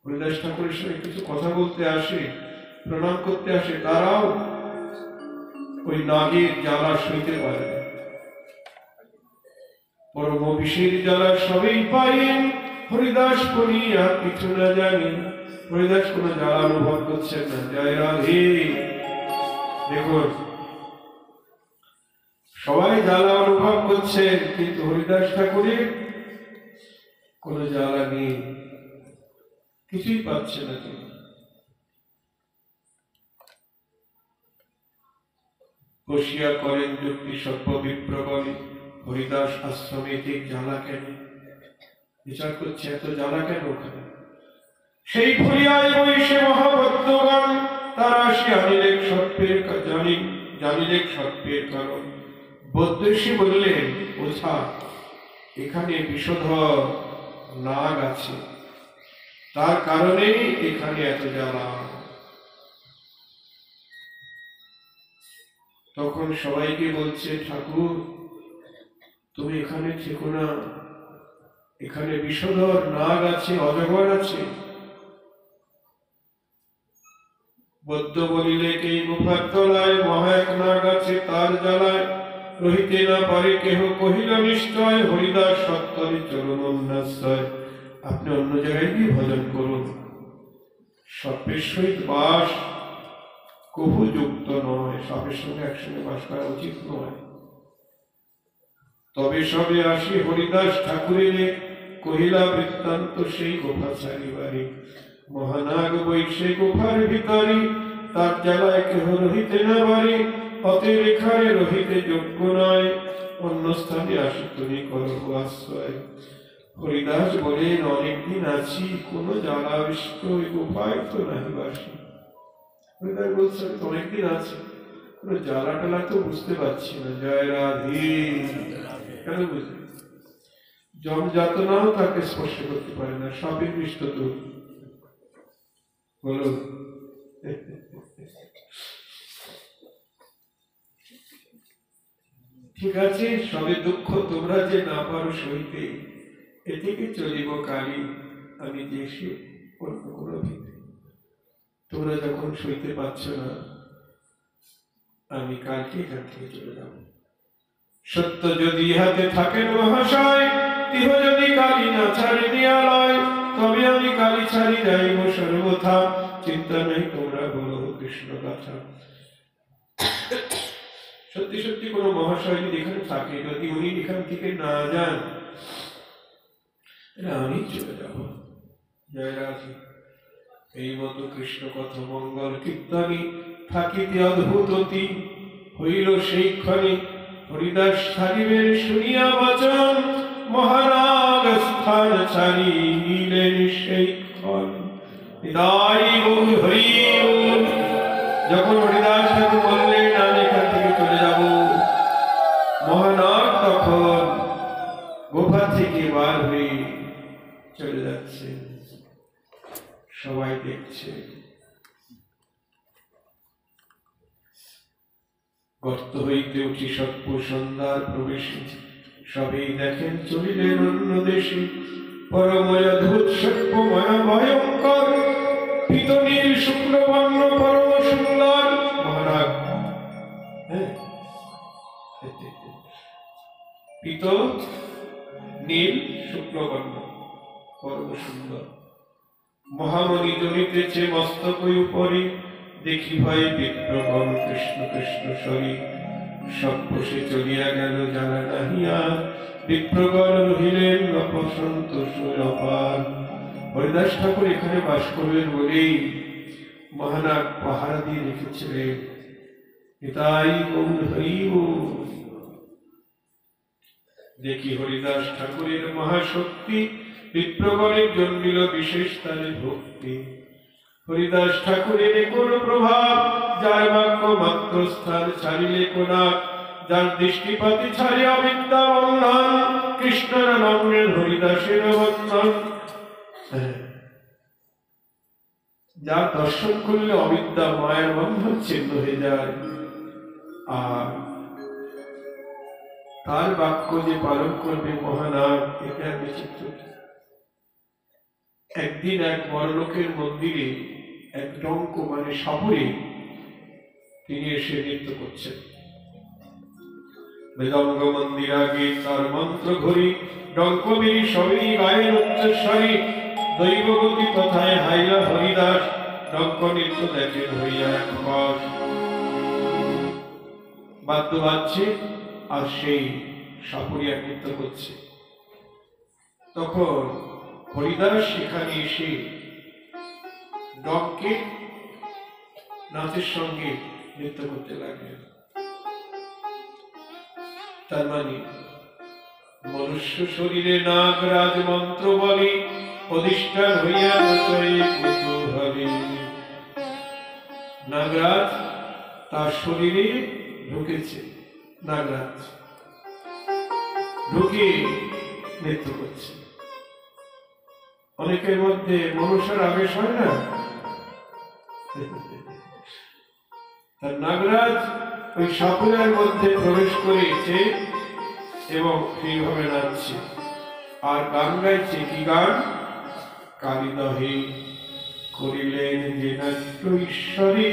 হরিদাস ঠাকুরের সঙ্গে কিছু কথা বলতে আসে, প্রণাম করতে আসে, তারাও ওই নাগের জ্বালা সইতে পারে না। পরম বিষের জ্বালা সবই পাইন, হরিদাস করি আর কিছু না জানি। হরিদাস কোন জ্বালা অনুভব করছেন না। জয় রাধে। দেখুন, সবাই জ্বালা অনুভব করছেন, কিন্তু হরিদাস ঠাকুরের কোন জ্বালা নেই, কিছুই পাচ্ছে না তিনি। বসিয়া করেন যুক্তি সভ্য বিপ্রবলে, হরিদাস আশ্রমে ঠিক জ্বালা কেন? বিচার করছে এত জ্বালা কেন ওখানে? সেই ফুরিয়ায় বৈশে মহাবদ্ধগণ, তারা আসি আনিলেক সর্পের জানিলেক সর্পের কারণ। বৈদেশী বললেন, ওঝা এখানে বিষধর নাগ আছে, তার কারণেই এখানে এত জ্বালা। তখন সবাইকে বলছে, ঠাকুর তুমি এখানে থেকো না, এখানে বিষধর নাগ আছে, অজগর আছে। বৌদ্ধ বলিলে কে গুফার তলায় মহা এক নাগ আছে, তার জ্বালায় রহিতে না পারে কেহ। কহিল নিশ্চয় হরিদাস সত্তরে চরণ অন্যাশ্রয়। আপনি অন্য জায়গায় গিয়ে ভজন করুন, সর্পের সহিত বাস কভু যুক্ত নয়, সাপের সঙ্গে একসঙ্গে বাস করা উচিত নয়। তবে সবে আসি হরিদাস ঠাকুরের, কহিলা বৃত্তান্ত সেই গোফা ছাড়িবারে। মহানাগ বৈশে গোফার ভিতরে, তার জ্বালায় কেহ রহিতে না পারে। অতএব এখানে রহিতে যোগ্য নয়, অন্য স্থানে আসি তুমি করো আশ্রয়। হরিদাস বলেন, অনেকদিন আছি, কোন জ্বালাবিষ্ট ওই গোফায় তো নাহি বাসি। হরিদাস বলছে, আমি তো অনেকদিন আছি, কোন জ্বালা টালা তো বুঝতে পারছি না। জয় রাধে। কেন বুঝলি? জম যাতনাও তাকে স্পর্শ করতে পারে না, সবই পৃষ্ঠ তো বলো। ঠিক আছে, সবে দুঃখ তোমরা যে না পারো সইতে, এদিকে চলিব কালী আমি দেশে অন্য কোনো ভিতে। তোমরা যখন সইতে পারছ না, আমি কালকে এখান থেকে চলে যাব। সত্য যদি হাতে থাকেন মহাশয়, তিহ যদি কালী না ছাড়ি দিয়ালয়, তবে আমি কালী ছাড়ি যাইব সর্বথা। চিন্তা নেই, তোমরা বলো কৃষ্ণ কথা। সত্যি সত্যি কোন মহাশয় যদি এখানে থাকে, যদি উনি এখান থেকে না যান, আমি চলে যাব। জয় রাধে। এই মতো কৃষ্ণ কথা মঙ্গল কীর্তনী থাকিতে অদ্ভুত অতি হইল সেই ক্ষণে। হরিদাস ছাড়িবেন শুনিয়া বচন, মহারাগ স্থান ছাড়িলেন সেই ক্ষণ। হৃদয় গৌর হরি বল। যখন হরিদাস ঠাকুর বললেন আমি এখান থেকে চলে যাব, মহানাগ তখন গোফা থেকে বার হয়ে চলে যাচ্ছে, সবাই দেখছে। গর্ত হইতে উঠি সর্প সন্ধ্যার প্রবেশে, সবেই দেখেন চলিলেন অন্য দেশে। পরময় অদ্ভুত সর্পময় ভয়ঙ্কর, পীত নীল শুক্লবর্ণ পরম সুন্দর। মহারাজ পীত নীল শুক্লবর্ণ পরম সুন্দর। মহামণি জড়িতেছে মস্তক উপরে, দেখি ভয় বিপ্রগণ কৃষ্ণ কৃষ্ণ সরি। সব বসে চলিয়া গেল জানা নাহিয়া, বিপ্রগণ রহিলেন অপসন্তোষ অপার। হরিদাস ঠাকুর এখানে বাস করবেন বলেই মহানাগ পাহারা দিয়ে রেখেছিলেন। নিতাই গৌর হরি বল। দেখি হরিদাস ঠাকুরের মহাশক্তি, বিপ্রগণের জন্মিল বিশেষ তারে ভক্তি। হরিদাস ঠাকুরের কোন প্রভাব, যার বাক্য মাত্র স্থান ছাড়িলে কোনা। যার দৃষ্টিপাতি ছাড়ে অবিদ্যা বন্ধন, কৃষ্ণের নামের হরিদাসের বন্ধন। যার দর্শন করলে অবিদ্যা মায়ের বন্ধন ছিন্ন হয়ে যায়। আর তার বাক্য যে পালন করবে মহানাগ, এটা বিচিত্র। একদিন এক বড়লোকের মন্দিরে এক ডঙ্ক মানে সাপুরে তিনি এসে নৃত্য করছেন। বেদঙ্গ মন্দিরাগে তার মন্ত্র ঘড়ি ডঙ্কবিরি সবই গায়ের উচ্চস্বরী দৈবগতি তথায় হাইলা হরিদাস ডঙ্ক নৃত্য দেখেন হইয়া এক পাশ। বাদ্য বাজছে আর সেই সাপুরিয়া নৃত্য করছে। তখন হরিদাস সেখানে এসে ডঙ্কে নাচের সঙ্গে নৃত্য করতে লাগলেন। তার মানে মনুষ্য শরীরে নাগরাজ মন্ত্র বলে অধিষ্ঠান হইয়া কুতূহলী। নাগরাজ তার শরীরে ঢুকেছে, নাগরাজ ঢুকে নৃত্য করছে। অনেকের মধ্যে মনুষ্যের আবেশ হয় না, তার নাগরাজ ওই সাপুরের মধ্যে প্রবেশ করেছে এবং সেইভাবে নাচছে আর গান গাইছে। কি গান? কালিদহে করিলেন যে নাট্য ঈশ্বরী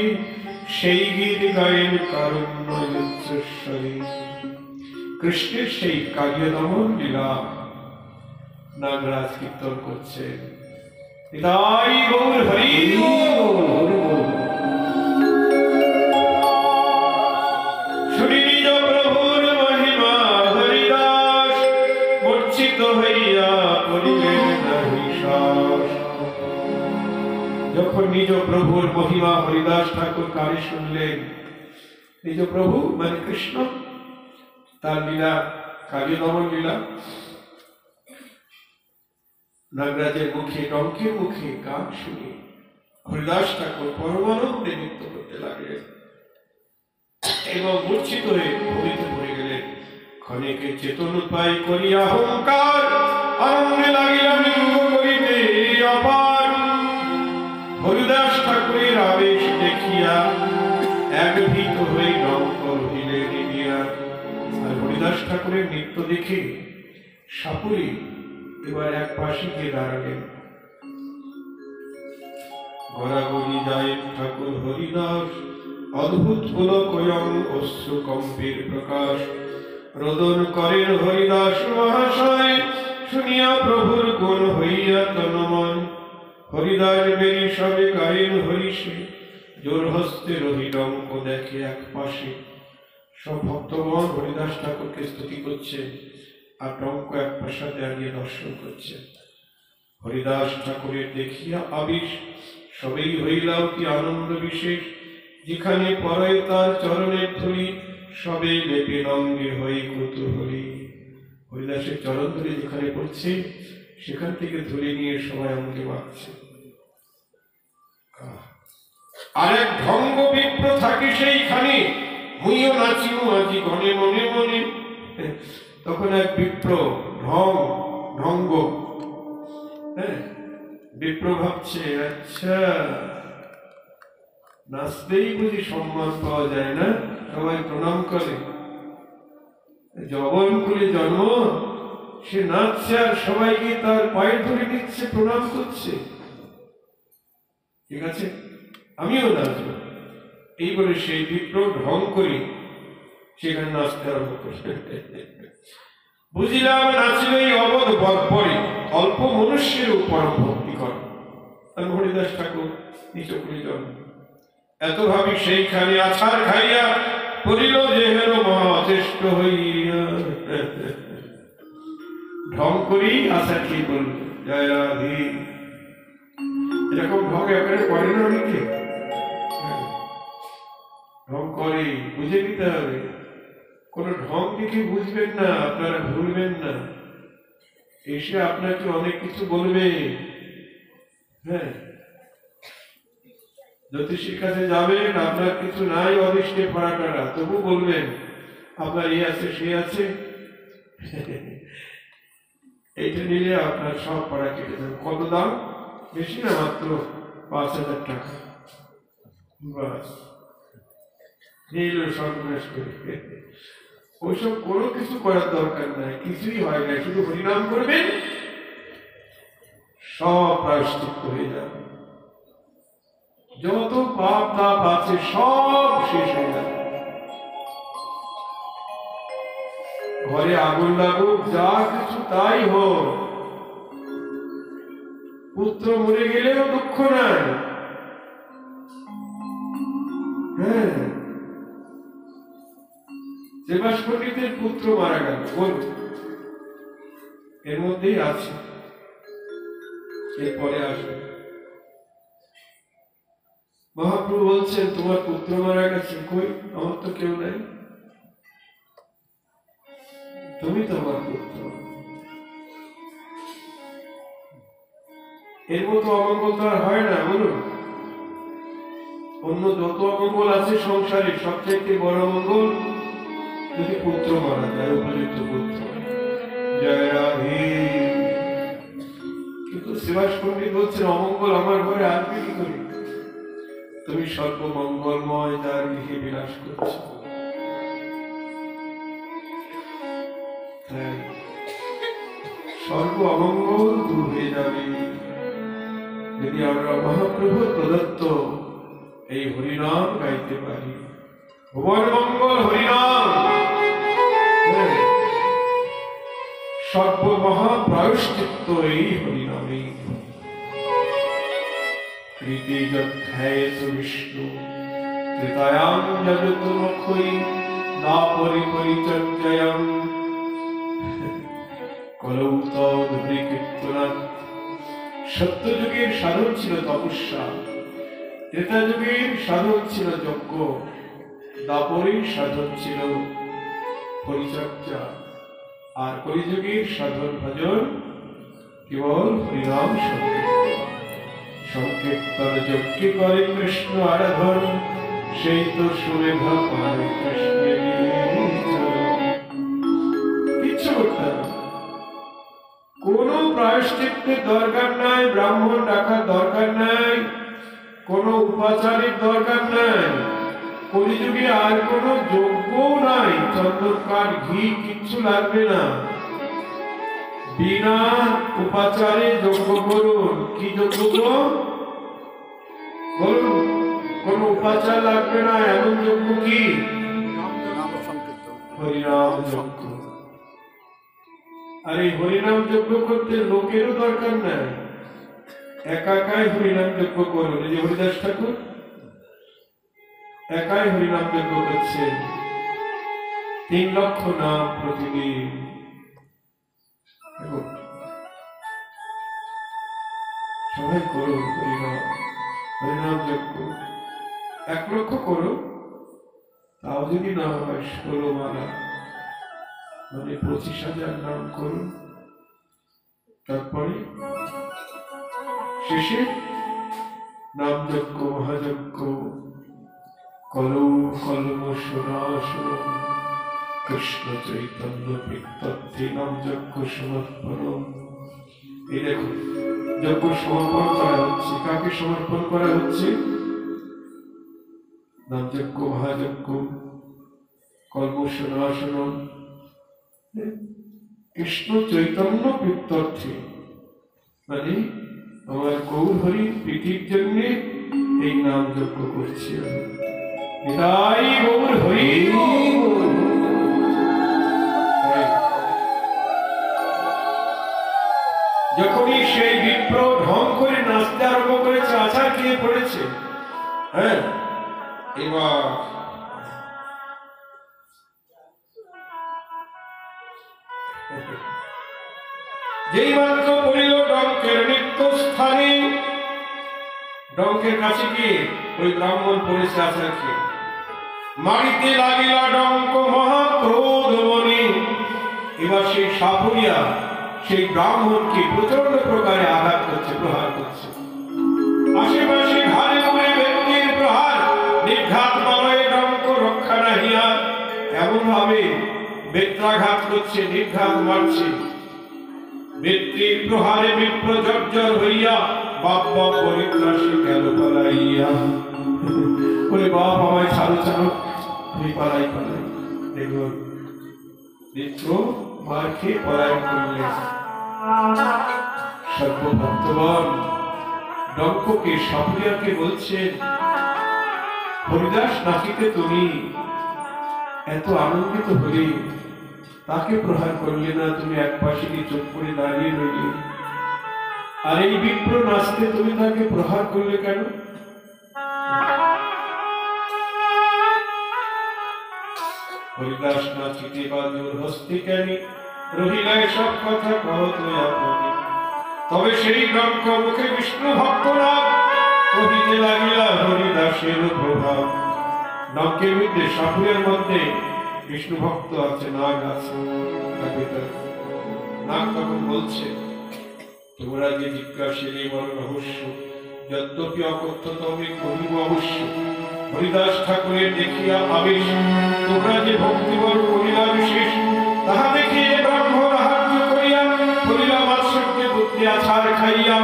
সেই গীত গায়েন কারণ্য উচ্চস্বরী। কৃষ্ণের সেই কালীয় দমন লীলা নাগরাজ কীর্তন করছেন। তাই গৌর হরি শুনি নিজ প্রভুর মহিমা হরিদাস মূর্ছিত হইয়া করিলেন নাহি শ্বাস। যখন নিজ প্রভুর মহিমা হরিদাস ঠাকুর কানে শুনলেন, নিজ প্রভু মানে কৃষ্ণ, তার লীলা কালীয় দমন লীলা, নাগরাজের মুখে ডঙ্কের মুখে গান শুনে হরিদাস ঠাকুর পরমানন্দে নৃত্য করতে লাগলেন এবং মূর্ছিত হয়ে ভূমিতে পড়ে গেলেন। ক্ষণেকে চেতন উপায় করিয়া অহংকার আনন্দে লাগিলা লিঙ্গ করিতে অপার। হরিদাস ঠাকুরের আবেশ দেখিয়া এক ভীত হয়ে ডঙ্ক রহিলেন ইনিয়া। আর হরিদাস ঠাকুরের নৃত্য দেখে সাপুরি এবার এক পাশে গিয়ে দাঁড়ালেন। গড়াগড়ি যায় ঠাকুর হরিদাস অদ্ভুত পুলক অশ্রু কম্পের প্রকাশ। রোদন করেন হরিদাস মহাশয় শুনিয়া প্রভুর গুণ হইয়া তন্ময়। হরিদাস বেরি সবে গায়েন হরিষে জোর হস্তে রহি ডঙ্ক দেখে এক পাশে। সব ভক্তগণ হরিদাস ঠাকুরকে স্তুতি করছেন আর ডঙ্ক এক পাশে দাঁড়িয়ে দর্শন করছেন। হরিদাস ঠাকুরের দেখিয়া আবিষ সবেই হইলা অতি আনন্দ বিশেষ। যেখানে পরে তার চরণের ধুলি সবে লেপে রঙ্গে হই কুতূহলী। হরিদাসের চরণ ধুলি যেখানে পড়ছে সেখান থেকে ধুলি নিয়ে সবাই আমাকে মাখছে। আরেক ঢঙ্গ বিপ্র থাকে সেইখানে মুইও নাচিও আজি গনে মনে মনে। তখন এক বিপ্র ঢঙ্গ বিপ্র ভাবছে, আচ্ছা নাচতেই বুঝি সম্মান পাওয়া যায় না, সবাই প্রণাম করে। যবন করে জন্ম, সে নাচছে আর সবাইকে তার পায়ে ধরে নিচ্ছে, প্রণাম করছে। ঠিক আছে, আমিও নাচবো এই বলে সেই বিপ্র ঢং করে সেখানে নাচতে আরম্ভ করছে। বুঝিলাম নাচিলেই অবধ বৎপরে অল্প মনুষ্যের উপর ভক্তি করে। হরিদাস ঠাকুর নিচ করে জন্ম। এত ভাবি সেইখানে আছাড় খাইয়া পড়িল যেহেন মহাচেষ্ট হইয়া। ঢং করেই আশা কি বলল, জয় রাধে। এরকম ঢং একেবারে করে না অনেকে, ঢং করে, বুঝে নিতে হবে। কোন ঢং দেখে বুঝবেন না, আপনারা ভুলবেন না। এসে আপনাকে অনেক কিছু বলবে। হ্যাঁ, জ্যোতিষীর কাছে যাবেন, আপনার কিছু নাই অদৃষ্টে পড়াটারা, তবু বলবেন আপনার এই আছে সে আছে। এইটা নিলে আপনার সব পড়া কেটে যাবে। কত দাম? বেশি না, মাত্র ৫,০০০ টাকা। বাস নিল সর্বনাশ করে। ওইসব কোনো কিছু করার দরকার নাই, কিছুই হয় না। শুধু হরিনাম করবেন, সব প্রায়শ্চিত্ত হয়ে যাবে। যত পাপ তাপ আছে সব শেষ হয়ে যাবে। ঘরে আগুন লাগুক, যা কিছু তাই হোক, পুত্র মরে গেলেও দুঃখ নাই। হ্যাঁ, সেবাস পণ্ডিতের পুত্র মারা গেল, বল এর মধ্যেই আছে, এরপরে আসবে। মহাপ্রভু বলছেন, তোমার পুত্র মারা গেছে, কই আমার তো কেউ নাই, তুমি তো আমার পুত্র। এর মতো অমঙ্গল তো আর হয় না, বলুন। অন্য যত অমঙ্গল আছে সংসারে, সবচেয়ে বড় মঙ্গল যদি পুত্র মারা যায়, উপযুক্ত পুত্র। জয় রাধে। কিন্তু শিবাস পণ্ডিত বলছেন, অমঙ্গল আমার ঘরে আসবে কি করে? তুমি সর্বমঙ্গলময় যার গৃহে বিলাস করছো। সর্ব অমঙ্গল দূর হয়ে যাবে যদি আমরা মহাপ্রভু প্রদত্ত এই হরিনাম গাইতে পারি। ভুবন মঙ্গল হরিনাম, সর্বমহাপ্রায়শ্চিত্ত এই হরিনামে। প্রীতি যধ্যায়েত বিষ্ণু ত্রিতায়াং যজতু মুখৈ দাপরি পরিচর্যায়াং কলৌ তদ্ভৃ কীর্তনাৎ। সত্যযুগের সাধন ছিল তপস্যা, ত্রেতা যুগের সাধন ছিল যজ্ঞ, দাপরের সাধন ছিল পরিচর্যা, আর কলিযুগের সাধন ভজন কেবল হরিনাম সংকীর্তন। সংকীর্তন যজ্ঞে করে কৃষ্ণ আরাধন, সেই তো সুমেধা পায় কৃষ্ণের চরণ। কিচ্ছু করতে হবে, কোন প্রায়শ্চিত্তের দরকার নাই, ব্রাহ্মণ ডাকার দরকার নাই, কোন উপাচারের দরকার নাই। কলিযুগে আর কোন যজ্ঞ নাই, চন্দনকাঠ ঘি কিচ্ছু লাগবে না। বিনা উপাচারে যজ্ঞ করুন। কি যজ্ঞ বলুন? কোন উপাচার লাগবে না, এমন যজ্ঞ কি? হরিনাম যজ্ঞ। আর এই হরিনাম যজ্ঞ করতে লোকেরও দরকার নাই, একাই হরিনাম যজ্ঞ করুন। এই যে হরিদাস ঠাকুর একাই হরিনাম যজ্ঞ করছেন, 3 লক্ষ নাম প্রতিদিন। সবাই করুন হরিনাম, হরিনাম যজ্ঞ। 1 লক্ষ করো, তাও যদি না হয় 16 মালা, মানে 25,000 নাম করুন। তারপরে শেষে নাম যজ্ঞ, মহাযজ্ঞ, কলৌ কলমশনাশন কৃষ্ণ চৈতন্য প্রত্যর্থে নাম যজ্ঞ সমর্পণ। এই দেখো, যজ্ঞ সমর্পণ করা হচ্ছে। কাকে সমর্পণ করা হচ্ছে? নাম যজ্ঞ, মহাযজ্ঞ, কলমশনাশন কৃষ্ণ চৈতন্য প্রত্যর্থে, মানে আমার গৌর হরির প্রীতির জন্য এই নাম যজ্ঞ করছি আমি। নিতাই গৌর হরি। যখনই সেই বিপ্র ঢং করে নাচতে আরম্ভ করেছে, আছাড় খেয়ে পড়েছে, হ্যাঁ, এবার যেই মাত্র পড়িল ডঙ্কের নিত্য স্থানে, ডঙ্কের কাছে গিয়ে ওই ব্রাহ্মণ পড়েছে আছাড় খেয়ে, মারিতে লাগিলা ডঙ্ক মহাক্রোধ মনে। এবার সেই সাপুরিয়া সেই ব্রাহ্মণকে প্রচন্ড প্রকারে আঘাত করছে, প্রহার করছে। আশেপাশে ঘাড়ে মুড়ে ব্যক্তির প্রহার, নির্ঘাত মালয়ে ডঙ্ক রক্ষা নাহিয়া, এমন ভাবে বেত্রাঘাত করছে, নির্ঘাত মারছে। ব্যক্তির প্রহারে বিপ্র জর্জর হইয়া বাপ বাপ পরিত্রাসী গেল পালাইয়া। ওরে বাপ, আমায় ছাড়ো ছাড়ো, আমি পালাই পালাই। দেখুন, বিপ্র মার খেয়ে পলায়ন করলেন। সর্বভক্তগণ ডঙ্ককে সাপুরিয়াকে বলছেন, হরিদাস নাচিতে তুমি এত আনন্দিত হলে, তাকে প্রহার করলে না, তুমি এক পাশে দিয়ে চুপ করে দাঁড়িয়ে রইলে। আর এই বিপ্র নাচতে তুমি তাকে প্রহার করলে কেন? হরিদাস নাচিতে বাজুর হস্তি কেন রহিলায় সব কথা কহত আপনি। তবে সেই ডঙ্ক মুখে বিষ্ণু ভক্তরা কহিতে লাগিলা হরিদাসের প্রভাব। ডঙ্কের মধ্যে সাপুরের মধ্যে বিষ্ণু ভক্ত আছে, নাগ আছে। নাগ তখন বলছে, তোমরা যে জিজ্ঞাসিলে বড় রহস্য, যদ্যপি অকথ্য তবে কহিব অবশ্য। হরিদাস ঠাকুরের দেখিয়া আবেশ, তোমরা যে ভক্তিবর করিলা বিশেষ, তাহা দেখিয়ে ব্রহ্ম রাহার্য করিয়া করিলা মাৎসর্যে বুদ্ধি আছাড় খাইয়া।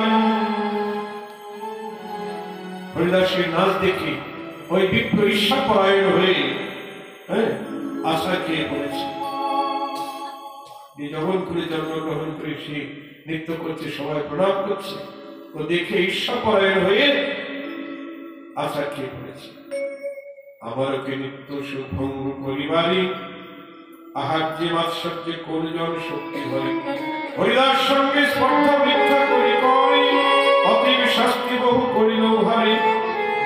হরিদাসের নাচ দেখে ওই বিপ্র ঈর্ষাপরায়ণ হয়ে আশা খেয়ে পড়েছে। যখন করে জন্মগ্রহণ করে সে নৃত্য করছে, সবাই প্রণাম করছে, ও দেখে ঈর্ষাপরায়ণ হয়ে আশা খেয়ে পড়েছে। আমারকে নিত্য সুখ ভঙ্গ করিবারে, আহার যে মাৎসর্যে কোন জন শক্তি বলে। হরিদাস সঙ্গে স্পর্ধা মিথ্যা করি করি, অতীব শাস্তি বহু করিল ভারে।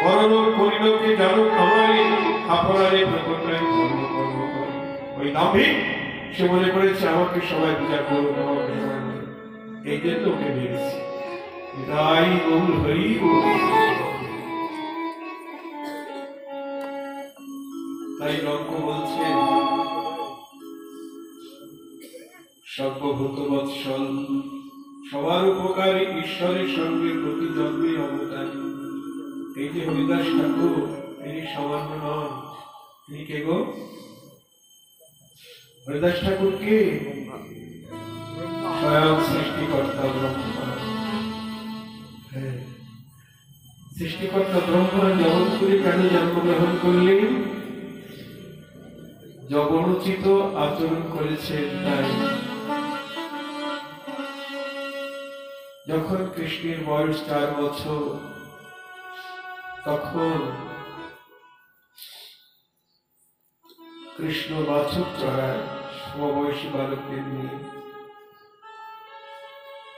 বরণ করিল কে জানুক আমারে, আপনারে প্রকটায় ধর্ম কর্ম করে। ওই দাম্ভিক সে মনে করেছে আমাকে সবাই পূজা করুক, আমাকে সবাই, এই জন্য ওকে মেরেছি। তাই গৌর হরি তাই লক্ষ বলছে, সর্বভূত বৎসল সবার উপকারী, ঈশ্বরের সঙ্গে প্রতি জন্মে অবতারী। এই যে হরিদাস ঠাকুর, তিনি সামান্য নন। তিনি কে গো? হরিদাস ঠাকুর কে? স্বয়ং সৃষ্টিকর্তা ব্রহ্মা। সৃষ্টিকর্তা ব্রহ্মা জগৎ করে কেন জন্মগ্রহণ করলেন? জবরোচিত আচরণ করেছেন তাই। যখন কৃষ্ণের বয়স 4 বছর, তখন কৃষ্ণ বাছুর চড়ায় সমবয়সী বালকদের নিয়ে।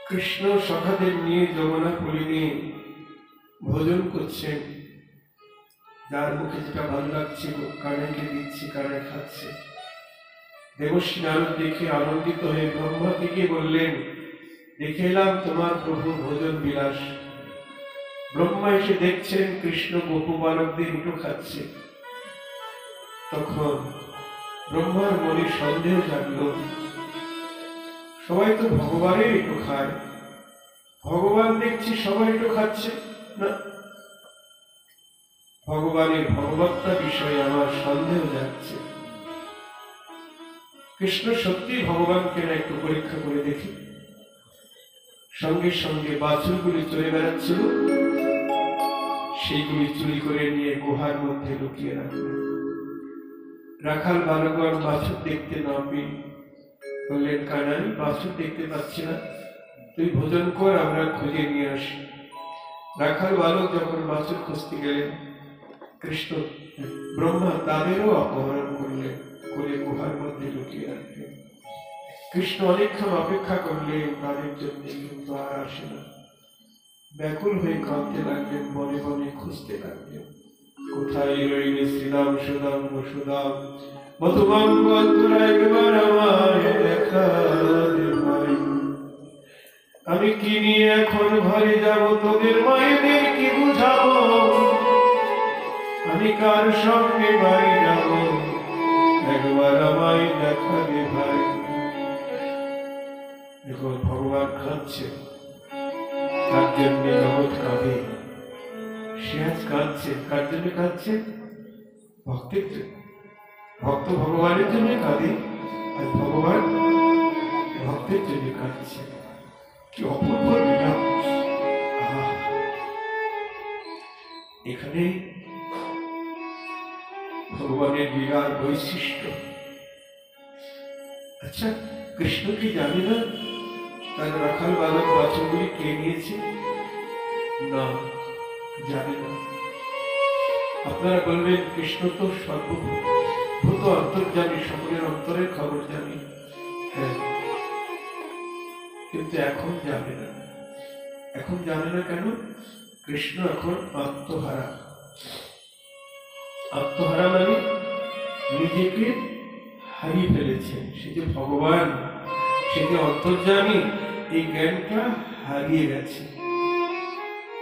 কৃষ্ণ সখাদের নিয়ে যমুনা কুলিনে ভোজন করছেন। যার মুখে যেটা ভালো লাগছে কানে দিচ্ছে, কানে খাচ্ছে। দেবশ্রী নারদ দেখে আনন্দিত হয়ে ব্রহ্মাকে গিয়ে বললেন, দেখে এলাম তোমার প্রভু ভোজন বিলাস। ব্রহ্মা এসে দেখছেন কৃষ্ণ গোপু বালকদের উঠো খাচ্ছে। তখন ব্রহ্মার মনে সন্দেহ জাগল, সবাই তো ভগবানের একটু খায়, ভগবান দেখছি সবাই একটু খাচ্ছে না, ভগবানের ভগবত্তা বিষয়ে আমার সন্দেহ যাচ্ছে। কৃষ্ণ সত্যি ভগবান কেন একটু পরীক্ষা করে দেখি। সঙ্গে সঙ্গে বাছুরগুলি চলে বেড়াচ্ছিল, সেইগুলি চুরি করে নিয়ে গুহার মধ্যে লুকিয়ে রাখলেন। রাখাল বালকগণ বাছুর দেখতে না পেয়ে বললেন, কানাই বাছুর দেখতে পাচ্ছি না, তুই ভোজন কর, আমরা খুঁজে নিয়ে আসি। রাখাল বালক যখন বাছুর খুঁজতে গেলেন, কৃষ্ণ ব্রহ্মা তাদেরও অপহরণ করলেন, করে গুহার মধ্যে লুকিয়ে রাখলেন। কৃষ্ণ অনেকক্ষণ অপেক্ষা করলেন তাদের জন্য, কিন্তু আর আসে না। ব্যাকুল হয়ে কাঁদতে লাগলেন, মনে মনে খুঁজতে লাগলেন, কোথায় রইলে শ্রীরাম সুদাম বসুদাম, মধুমঙ্গল তোরা একবার আমায় দেখা দে ভাই। আমি কি নিয়ে এখন ঘরে যাব, তোদের মায়েদের কি বুঝাবো, আমি কার সঙ্গে বাড়ি যাব, একবার আমায় দেখা দে ভাই। দেখুন ভগবান কাঁদছে, তার জন্য জগৎ কাঁদে। সে আজ কাঁদছে, কার জন্য কাঁদছে? ভক্তের জন্য। ভক্ত ভগবানের জন্য কাঁদে, আর ভগবান ভক্তের জন্য কাঁদছে। কি অপূর্ব লীলা! এখানে ভগবানের লীলার বৈশিষ্ট্য। আচ্ছা, কৃষ্ণ কি জানে না তার রাখাল বালক বাছুরগুলি কে নিয়েছে? না, জানে না। আপনারা বলবেন কৃষ্ণ তো সর্বভূত অন্তর্যামী, সকলের অন্তরের খবর জানি। হ্যাঁ, কিন্তু এখন জানে না। এখন জানে না কেন? কৃষ্ণ এখন আত্মহারা। আত্মহারা মানে নিজেকে হারিয়ে ফেলেছেন। সে যে ভগবান, সে যে অন্তর্যামী, এই জ্ঞানটা হারিয়ে গেছে।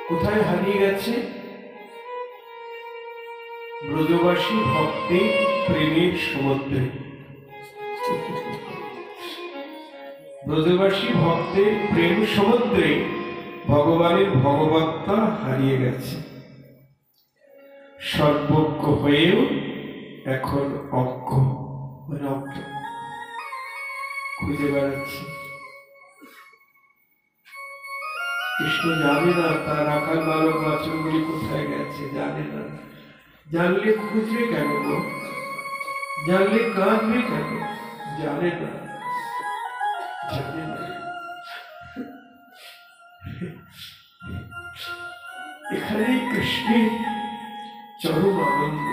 কোথায় হারিয়ে গেছে? ব্রজবাসী ভক্তের প্রেমের সমুদ্রে। ব্রজবাসী ভক্তের প্রেম সমুদ্রে ভগবানের ভগবত্তা হারিয়ে গেছে। সর্বজ্ঞ হয়েও এখন অজ্ঞ, মানে অজ্ঞান খুঁজে বেড়াচ্ছে। কৃষ্ণ জানে না তার রাখাল বালক বাছুরগুলি কোথায় গেছে, জানে না। জানলে খুঁজবে কেন গো? জানলে কাঁদবে কেন? জানে না, জানে না। এখানেই কৃষ্ণের চরম আনন্দ।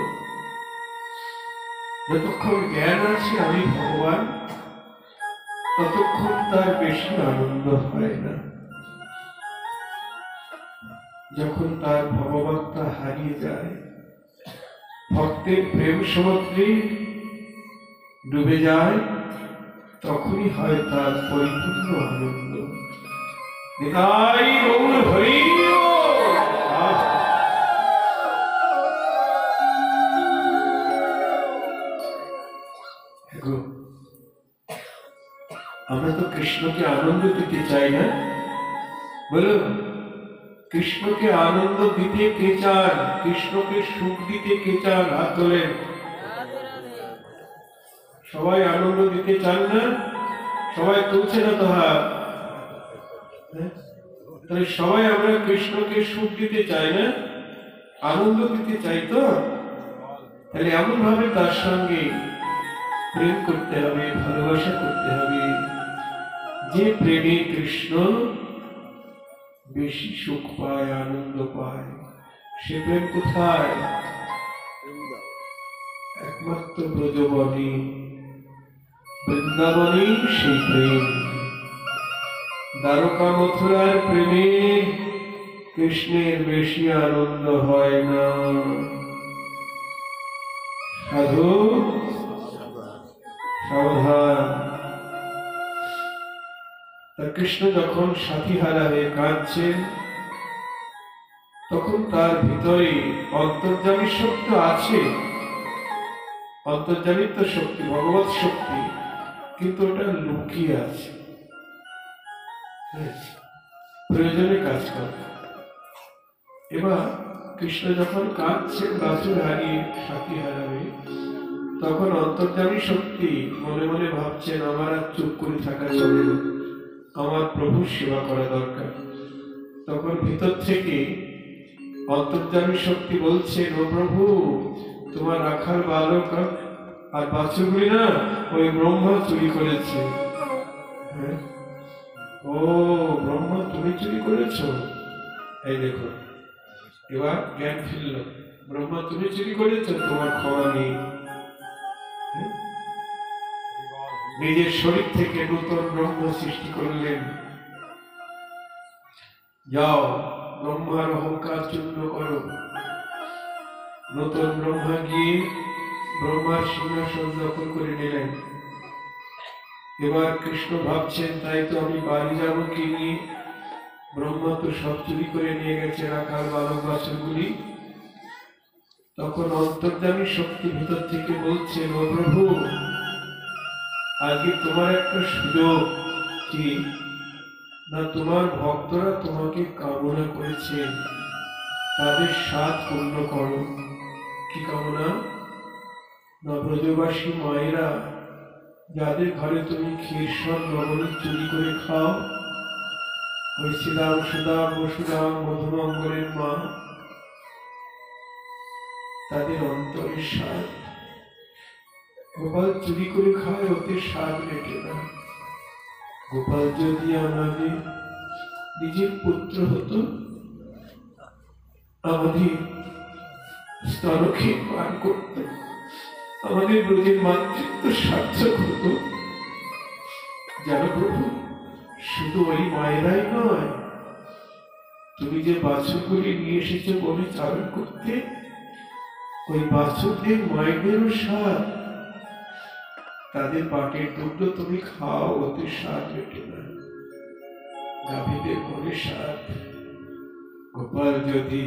যতক্ষণ জ্ঞান আছে আমি ভগবান, ততক্ষণ তার বেশি আনন্দ হয় না। যখন তার ভগবত্তা হারিয়ে যায়, ভক্তের প্রেম সমুদ্রে ডুবে যায়, তখনই হয় তার পরিপূর্ণ আনন্দ। নিতাই গৌর হরি বল। আমরা তো কৃষ্ণকে আনন্দ দিতে চাই না, বলো? কৃষ্ণকে আনন্দ দিতে কে চান? কৃষ্ণকে সুখ দিতে কে চান? হাত তোলেন। সবাই আনন্দ দিতে চান না? সবাই তুলছে না তো হাত। তাহলে সবাই আমরা কৃষ্ণকে সুখ দিতে চাই না, আনন্দ দিতে চাই তো? তাহলে এমন ভাবে তার সঙ্গে প্রেম করতে হবে, ভালোবাসা করতে হবে, যে প্রেমে কৃষ্ণ বেশি সুখ পায়, আনন্দ পায়। সে প্রেম কোথায়? একমাত্র ব্রজবনে, বৃন্দাবনে সেই প্রেম। দ্বারকা মথুরার প্রেমে কৃষ্ণের বেশি আনন্দ হয় না। সাধু সাবধান। তা কৃষ্ণ যখন সাথী হারা হয়ে কাঁদছেন, তখন তার ভিতরে অন্তর্যামী শক্তি আছে। অন্তর্যামিত্ব শক্তি, ভগবত শক্তি, কিন্তু ওটা লুকিয়ে আছে, প্রয়োজনে কাজ করে। এবার কৃষ্ণ যখন কাঁদছেন বাছুর হারিয়ে, সাথী হারাবে, তখন অন্তর্যামী শক্তি মনে মনে ভাবছেন আমার আর চুপ করে থাকা চলে না, আমার প্রভুর সেবা করা দরকার। তখন ভিতর থেকে অন্তর্যামী শক্তি বলছেন, ও প্রভু, তোমার রাখাল বালক আর বাছুরগুলি না ওই ব্রহ্মা চুরি করেছে। ও ব্রহ্মা, তুমি চুরি করেছ? এই দেখো, এবার জ্ঞান ফিরল। ব্রহ্মা, তুমি চুরি করেছ, তোমার ক্ষমা নেই। নিজের শরীর থেকে নতুন ব্রহ্ম সৃষ্টি করলেন। যাও, ব্রহ্মার অহংকার চূর্ণ করো। নতুন ব্রহ্মা গিয়ে ব্রহ্মার সিংহাসন দখল করে নিলেন। এবার কৃষ্ণ ভাবছেন, তাই তো আমি বাড়ি যাবো কি নিয়ে? ব্রহ্মা তো সব চুরি করে নিয়ে গেছে, রাখাল বালক বাছুরগুলি। তখন অন্তর্যামী শক্তি ভিতর থেকে বলছেন, ও প্রভু, আজকে তোমার একটা সুযোগ। কি না, তোমার ভক্তরা তোমাকে কামনা করেছেন, তাদের স্বাদ পূর্ণ করো। কি কামনা? না, ব্রজবাসী মায়েরা যাদের ঘরে তুমি ক্ষীরসর লবণী চুরি করে খাও, ওই শ্রীরাম সুদাম বসুরাম মধুমঙ্গলের মা, তাদের অন্তরের স্বাদ। গোপাল চুরি করে খায়, ওতে স্বাদ মেটে না। গোপাল যদি আমাদের নিজের পুত্র হতো, আমাদের স্তনক্ষীর পান করত, আমাদের ব্রজের মাতৃত্ব সার্থক হতো। জানো প্রভু, শুধু ওই মায়েরাই নয়, তুমি যে বাছুরগুলি নিয়ে এসেছো বলে চারণ করতে, ওই বাছুরদের মায়েদেরও স্বাদ, তাদের পাটের দুগ্ধ তুমি খাও, ওদের স্বাদ মেটে না। গাভীদের বলে স্বাদ। গোপাল যদি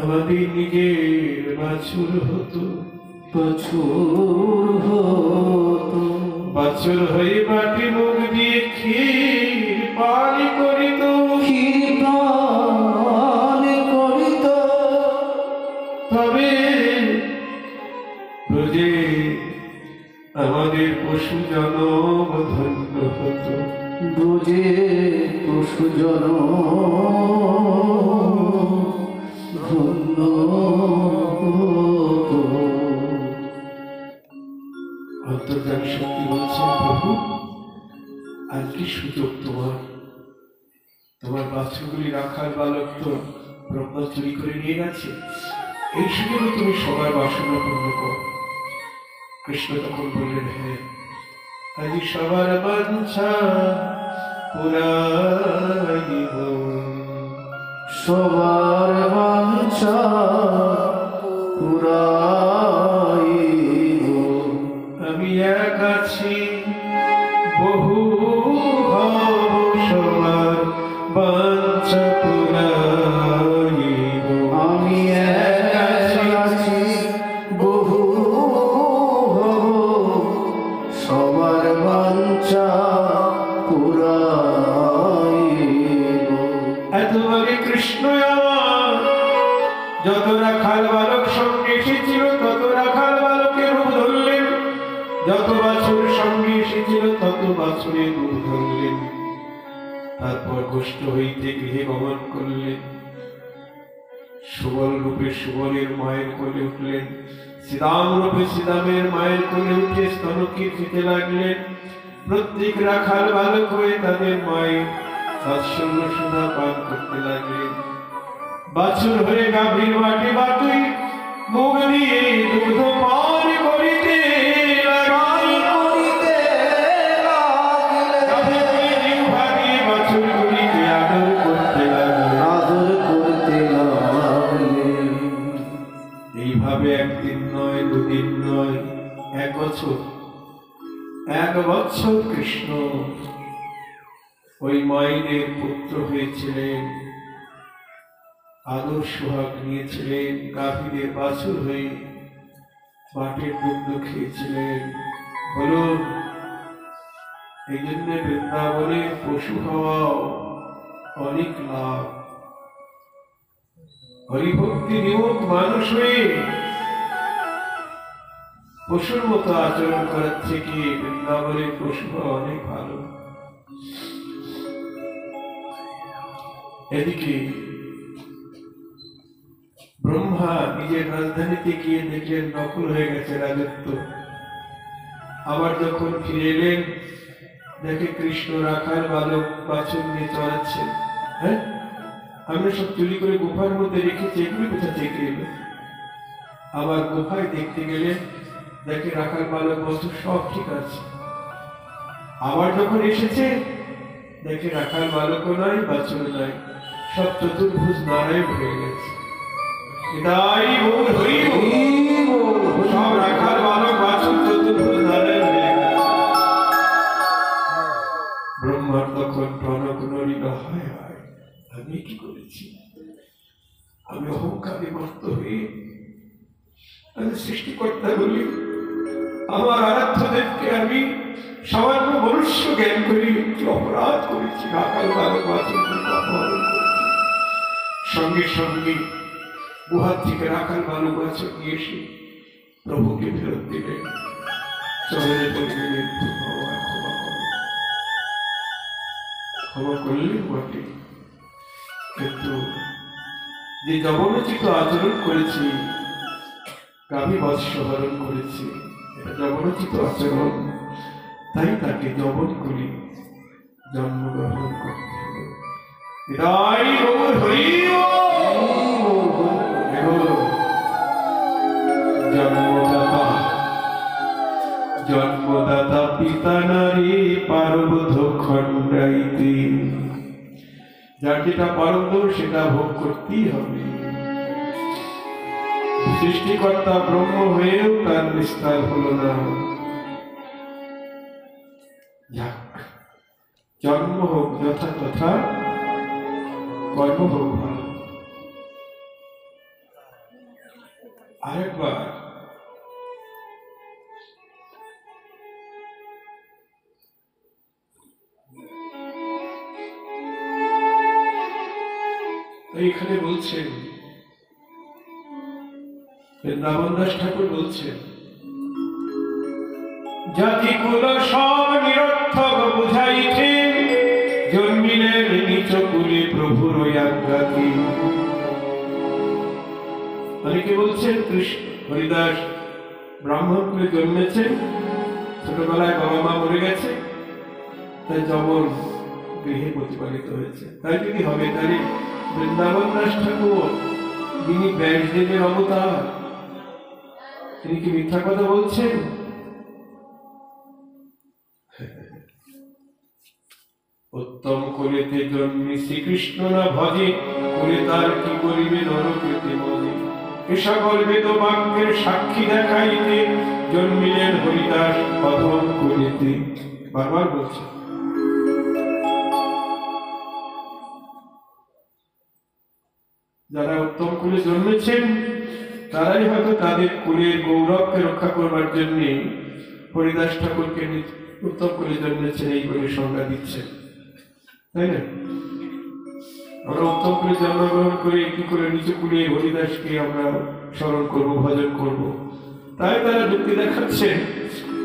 আমাদের নিজের বাছুর হতো, বাছুর হয়ে বাটি মুখ দিয়ে ক্ষীর পানি করিত, তবে ব্রজে আমাদের পশু জনম ধন্য হতো। ব্রজে পশু জনম ধন্য হতো। অন্তর্যামী শক্তি বলছেন, প্রভু আর কি সুযোগ তোমার, তোমার বাচ্চাগুলি রাখার বালক তো ব্রহ্মা চুরি করে নিয়ে গেছে, এই সুযোগে তুমি সবার বাসনা পূর্ণ করো। কৃষ্ণ তখন বললেন, হ্যাঁ, আজ সবার বাঞ্ছা পুরাইব, সবার বাঞ্ছা পুরাইব। আমি এক আছি বহু হব, সবার বাঞ্ছা পুরাইব। আমি এক আছি বহু হব, সবার বাঞ্ছা পুরাইব। এতবারে কৃষ্ণ আমার যত রাখাল বালক সঙ্গে এসেছিল তত রাখাল বালকের রূপ ধরলেন, যত বাছুর সঙ্গে এসেছিল তত বাছুরের রূপ ধরলেন। তারপর গোষ্ঠ হইতে গৃহে গমন করলেন, সুবল রূপে সুবলের মায়ের কোলে উঠলেন, শ্রীরাম রূপে শ্রীরামের মায়ের কোলে উঠে স্তনক্ষীর খেতে লাগলেন। প্রত্যেক রাখাল বালক হয়ে তাদের মায়ের বাৎসল্য সুধা পান করতে লাগলেন। বাছুর হয়ে গাভীর বাটি বাটি মুখ দিয়ে দুগ্ধ পান করিতে বাছুরগুলিকে আদর করতে লাগলেন। এইভাবে একদিন নয়, দুদিন নয়, 1 বছর, 1 বছর কৃষ্ণ ওই মায়েদের পুত্র হয়েছিলেন, আদর সোহাগ নিয়েছিলেন, গাভীদের বাছুর হয়ে পাটের দুগ্ধ খেয়েছিলেন। বলুন, এই জন্য বৃন্দাবনে পশু হওয়াও অনেক লাভ। হরিভক্তি নিমুখ মানুষ হয়ে পশুর মতো আচরণ করার থেকে বৃন্দাবনে পশু হওয়া অনেক ভালো। এদিকে ব্রহ্মা নিজের রাজধানীতে গিয়ে দেখলেন নকল হয়ে গেছে রাজত্ব। আবার যখন ফিরে এলেন, দেখে কৃষ্ণ রাখাল বালক বাছুর নিয়ে চড়াচ্ছেন। হ্যাঁ, আমরা সব চুরি করে গুফার মধ্যে রেখেছি, এগুলি কোথা থেকে এলো? আবার গুফায় দেখতে গেলেন, দেখে রাখাল বালক বাছুর সব ঠিক আছে। আবার যখন এসেছে, দেখে রাখাল বালকও নাই, বাছুর নাই, সব চতুর্ভুজ নারায়ণ হয়ে গেছে। এটাই বল হরি বল, সব রাখাল বালক বাছুর চতুর্ভুজ নারায়ণ হয়ে গেছে। ব্রহ্মার তখন টনক নড়িল, হায় হায়, আমি কি করেছি? আমি অহংকারে মস্ত হয়ে আমি সৃষ্টিকর্তা বলি আমার আরাধ্য দেবকে আমি সামান্য মনুষ্য জ্ঞান করি, কি অপরাধ করেছি। রাখাল বালক বাছুরকে অপহরণ করেছি। সঙ্গে সঙ্গে গুহার থেকে রাখাল বালক বাছুর নিয়ে এসে প্রভুকে ফেরত দিলেন, চরণে পড়ে গেলেন, ভগবান ক্ষমা করো। ক্ষমা করলেন বটে, কিন্তু যে যবনোচিত আচরণ করেছি, গাভী বৎস হরণ করেছি, এটা যবনোচিত আচরণ, তাই তাকে যবন করে জন্মগ্রহণ করতে হবে। এটাই গৌর হরি বল। জন্মদাতা জন্মদাতা পিতা নারী পার্বত খণ্ডাইতে, যার যেটা পারদ সেটা ভোগ করতেই হবে। সৃষ্টিকর্তা ব্রহ্ম হয়েও তার বিস্তার হলো না। যাক, জন্ম হোক যথা তথা, কর্ম হোক ভালো। আরেকবার এইখানে বলছেন, বৃন্দাবন দাস ঠাকুর বলছেন, জাতি কুল সব নিরর্থক বুঝাইতে, জন্মিলেন নিচ কুলে প্রভুর আজ্ঞাতি। অনেকে বলছেন কৃষ্ণ হরিদাস ব্রাহ্মণ কুলে জন্মেছেন, ছোটবেলায় বাবা মা মরে গেছে, তাই যমন গৃহে প্রতিপালিত হয়েছে। তাই যদি হবে তাহলে বৃন্দাবন দাস ঠাকুর যিনি ব্যাসদেবের অবতার, তিনি কি মিথ্যা কথা বলছেন? উত্তম করিতে জন্মি শ্রীকৃষ্ণ না ভজে, করে তার কি করিবে নরকেতে মজে। এ সকল বেদ বাক্যের সাক্ষী দেখাইতে, জন্মিলেন হরিদাস অধম করিতে। বারবার বলছে, যারা উত্তম কুলে জন্মেছেন তারাই হয়তো তাদের কুলের গৌরবকে রক্ষা করবার জন্য হরিদাস ঠাকুরকে উত্তম কুলে জন্মেছেন এই বলে সংজ্ঞা দিচ্ছেন, তাই না? আমরা উত্তম কুলে জন্মগ্রহণ করে কি করে নিচু কুলে হরিদাসকে আমরা স্মরণ করব, ভজন করব। তাই তারা যুক্তি দেখাচ্ছেন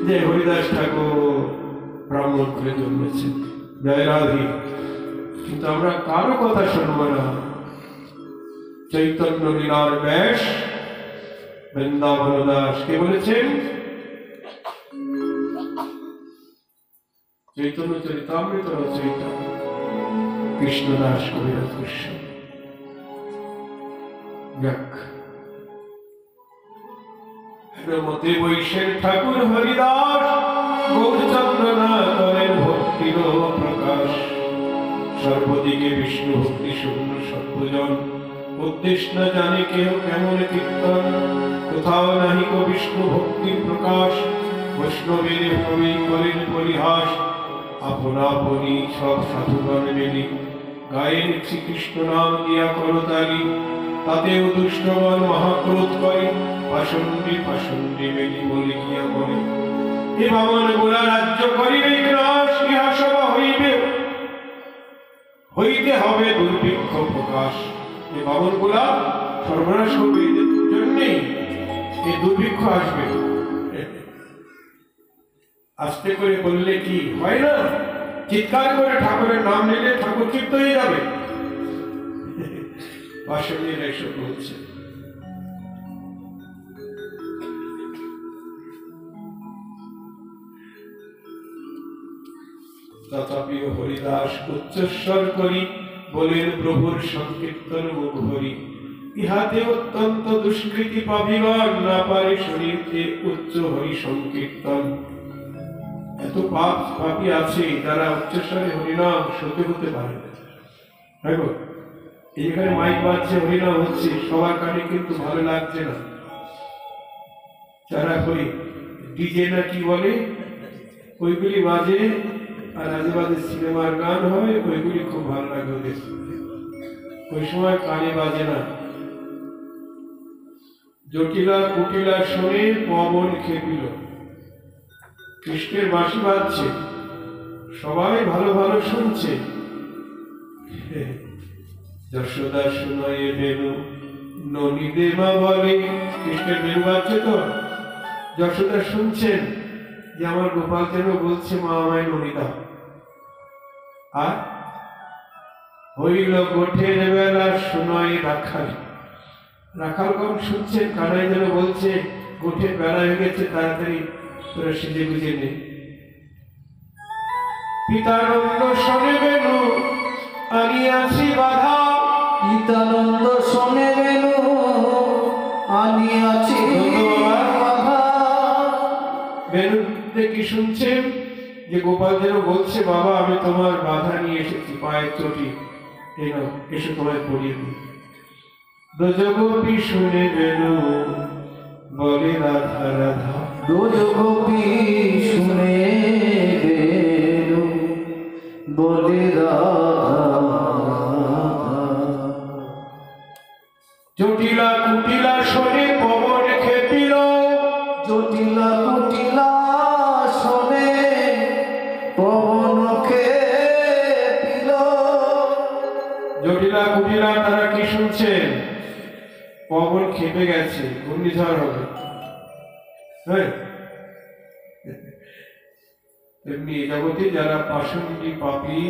যে হরিদাস ঠাকুর ব্রাহ্মণ কুলে জন্মেছেন, জয় রাধে। কিন্তু আমরা কারো কথা শুনব না। চৈতন্য লীলার ব্যাস বৃন্দাবন দাস কে বলেছেন? চৈতন্য চরিতামৃত রচয়িতা কৃষ্ণদাস কবিরাজ গোস্বামী। যাক, মতে বৈশের ঠাকুর হরিদাস গৌরচন্দ্র না করেন ভক্তির প্রকাশ। সর্বদিকে বিষ্ণু ভক্তি শূন্য সর্বজন, উদ্দেশ্য না জানে কেউ কেমন কীর্তন। কোথাও নাহি কো বিষ্ণু ভক্তির প্রকাশ, বৈষ্ণবের হবেই করেন পরিহাস। আপনা আপনি সব সাধুগণ মেলি, গায়েন শ্রীকৃষ্ণ নাম দিয়া করতালি। তাতেও দুষ্টগণ মহাক্রোধ করে, পাষণ্ডী পাষণ্ডী মেলি বলে গিয়া বলে। এ বামন গোলা রাজ্য করিবে গ্রাস, ইহা সভা হইবে, হইতে হবে দুর্ভিক্ষ প্রকাশ। এই বামন গোলা সর্বনাশ করবে, এদের জন্যেই এই দুর্ভিক্ষ আসবে। আস্তে করে বললে কি হয় না? চিৎকার করে ঠাকুরের নাম নিলে ঠাকুর চিত্ত হয়ে যাবে। বাসনীরা এসব বলছে। তথাপি হরিদাস উচ্চস্বর করি, বলেন প্রভুর সংকীর্তন মুখ ভরি। ইহাতে অত্যন্ত দুষ্কৃতি পাবিবার, না পারে শরীরকে উচ্চ হরি সংকীর্তন। এত পাপ পাপী আছে যারা উচ্চস্বরে হরিনাম সহ্য করতে পারে না। দেখো এখানে মাইক বাজছে, হরিনাম হচ্ছে, সবার কানে কিন্তু ভালো লাগছে না। যারা ওই ডিজে না কি বলে ওইগুলি বাজে, আর আজে বাজে সিনেমার গান হয়, ওইগুলি খুব ভালো লাগে ওদের। ওই সময় কানে বাজে না। জটিলা কুটিলা শুনে পবন খেপিল, কৃষ্ণের বাঁশি বাজছে, সবাই ভালো ভালো শুনছে। যশোদা শুনয়ে বেনু ননী দেবা বলে, কৃষ্ণের বেনু বাজছে তো, যশোদা শুনছেন যে আমার গোপাল যেন বলছে মা আমায় ননী দাও। আর হইল গোঠের বেলা শুনয় রাখাল, রাখালগণ শুনছেন কানাই যেন বলছে গোঠের বেলা হয়ে গেছে, তাড়াতাড়ি তোরা সেজে গুজে নে। পিতানন্দ শোনে বেনু আনিয়াছি বাধা, গীতানন্দ শোনে বেনু আনিয়াছি বাধা। বেনুতে কি শুনছেন যে গোপাল যেন বলছে, বাবা আমি তোমার বাধা নিয়ে এসেছি, পায়ের চটি এসে তোমায় পড়িয়ে দিই। ব্রজগোপী শুনে বেনু বলে রাধা রাধা। ব্রজগোপী শুনে বেনু বলে রাধা। জটিলা কুটিলা শোনে পবন খেপিল। জটিলা কুটিলা শোনে পবন খেপিল। জটিলা কুটিলা তারা কি শুনছেন? পবন খেপে গেছে, ঘূর্ণিঝড় হবে। হ্যাঁ, তেমনি জগতে যারা পাষণ্ডী পাপী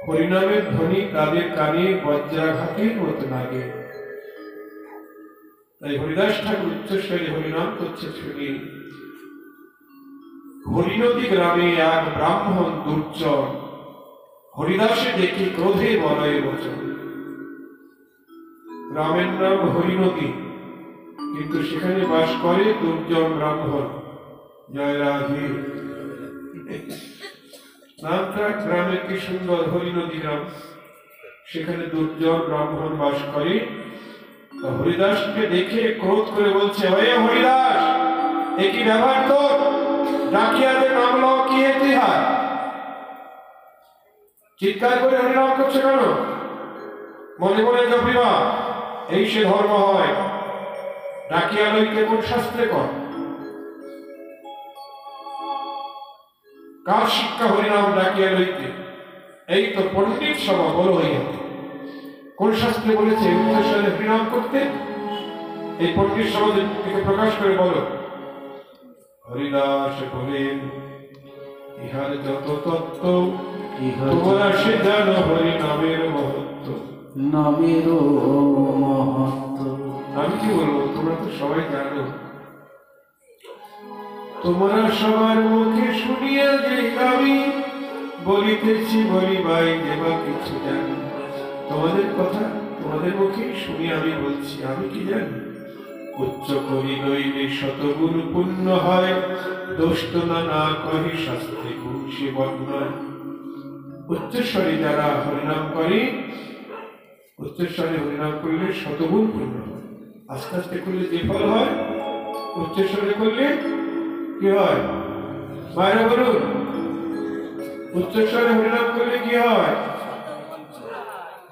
হরিনামের ধ্বনি তাদের কানে বজ্রাঘাতের মতো লাগে। তাই হরিদাস ঠাকুর উচ্চস্বরে হরিনাম করছে শুনি। হরিনদী গ্রামে এক ব্রাহ্মণ দুর্জন হরিদাসে দেখে ক্রোধে বলয়ে বচন। গ্রামের নাম হরিনদী, কিন্তু সেখানে বাস করে দুর্জন ব্রাহ্মণ। জয় রাধে। নামটা গ্রামের কি সুন্দর, হরিনদী গ্রাম। সেখানে দুর্জন ব্রাহ্মণ বাস করে। হরিদাসকে দেখে ক্রোধ করে বলছে, ওহে হরিদাস, একই ব্যবহার তোর, ডাকিয়াদের নাম লও কি ইতিহাস? চিৎকার করে হরিনাম করছে কেন? মনে মনে জপিবা, এই সে ধর্ম হয়। ডাকিয়া লইতে কোন শাস্ত্রে কর? কার শিক্ষা হরিনাম ডাকিয়া লইতে? এই তো পণ্ডিত সভা বড় হইয়া। কোন শাস্ত্রে বলেছে উচ্চস্বরে হরিনাম করতে? এই পণ্ডিত সমাজের থেকে প্রকাশ করে বলো। হরিদাস বলেন, ইহার যত তত্ত্ব তোমরা সে জানো হরি নামের মহত্ব। নামের মহত্ব আমি কি বলবো, তোমরা তো সবাই জানো। তোমরা সবার মুখে শুনিয়া যে আমি বলিতেছি, বলিবাই দেবা কিছু জানি। তোমাদের কথা তোমাদের মুখে শুনি আমি বলছি, আমি কি জানি? উচ্চ করি নইলে শতগুণ পুণ্য হয়, দোষ্ট না করি শাস্ত্রে গুণ সে বর্ণয়। উচ্চস্বরে যারা হরিনাম করে, উচ্চস্বরে হরিনাম করলে শতগুণ পুণ্য হয়। আস্তে আস্তে করলে যে ফল হয়, উচ্চস্বরে করলে কি হয়? মায়েরা বলুন, উচ্চস্বরে হরিনাম করলে কি হয়?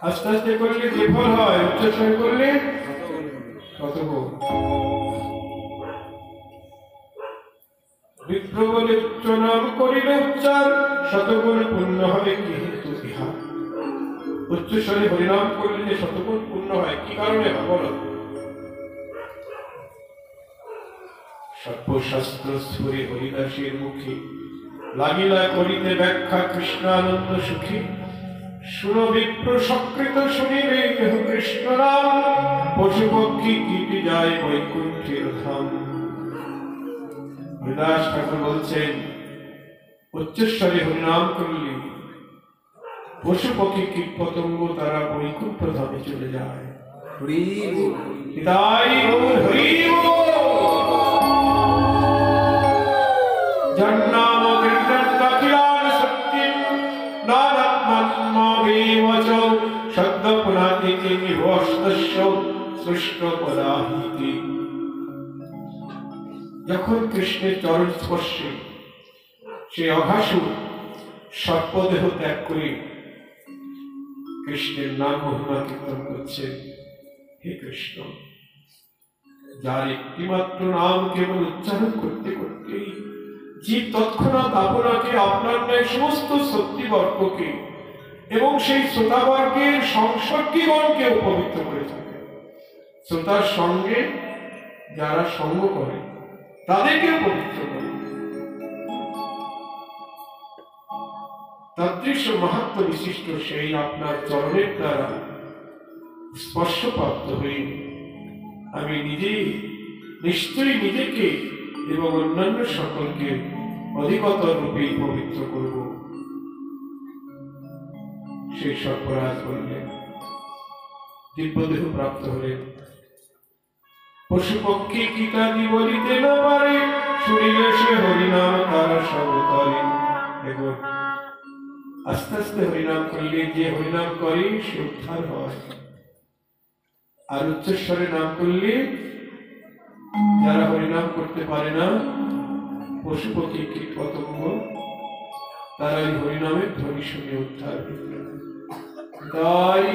আস্তে আস্তে করলে যে ফল হয়, উচ্চস্বরে করলে শতগুণ। বিপ্র বলে উচ্চ নাম করিলে উচ্চার, শতগুণ পুণ্য হবে কি হেতু ইহা? উচ্চস্বরে হরিনাম করলে যে শতগুণ পুণ্য হয়, কি কারণে বলো? সর্বশাস্ত্র স্ফুরে হরিদাসের মুখে লাগিলা করিতে ব্যাখ্যা কৃষ্ণানন্দ সুখী। শুনো বিপ্র সকৃত শুনিবে কৃষ্ণ নাম, পশু পক্ষী কীটি যায় বৈকুণ্ঠের ধাম। হরিদাস ঠাকুর বলছেন, উচ্চস্বরে হরিনাম করলে পশু পক্ষী কীট পতঙ্গ তারা বৈকুণ্ঠ ধামে চলে যায়। তাই জন্নাম কৃষ্ণন দাখিলান সত্যিম নাদাত্মাত্মাবেবচ শব্দ পুনাতিকে নিবস্তস্য সৃষ্ট পদাহিতি। যখন কৃষ্ণের চরণ স্পর্শে সে অঘাসুর সর্পদেহ ত্যাগ করে কৃষ্ণের নাম মহিমা কীর্তন করছে। হে কৃষ্ণ, যার একটিমাত্র নাম কেবল উচ্চারণ করতে করতেই জীব তৎক্ষণাৎ আপনাকে, আপনার ন্যায় সমস্ত শক্তিবর্গকে এবং সেই শ্রোতাবর্গের সংসর্গীগণকেও পবিত্র করে থাকে। শ্রোতার সঙ্গে যারা সঙ্গ করে তাদেরকেও পবিত্র করে। তাদৃশ মাহাত্ম বিশিষ্ট সেই আপনার চরণের দ্বারা স্পর্শপ্রাপ্ত হয়ে আমি নিজেই নিশ্চয়ই নিজেকে এবং অন্যান্য সকলকে অধিকতর রূপে পবিত্র করব। সেই সর্পরাজ বললেন, দিব্যদেহ প্রাপ্ত হলেন। পশু পক্ষী কীটাদি বলিতে না পারে, শুনিলে সে হরিনাম তারা সবতরে। দেখুন, আস্তে আস্তে হরিনাম করলে যে হরিনাম করে সে উদ্ধার হয়, আর উচ্চস্বরে নাম করলে যারা হরিনাম করতে পারে না, পশু পক্ষী কীট পতঙ্গ, তারা এই হরিনামের ধ্বনি শুনে উদ্ধার হয়ে যায়। তাই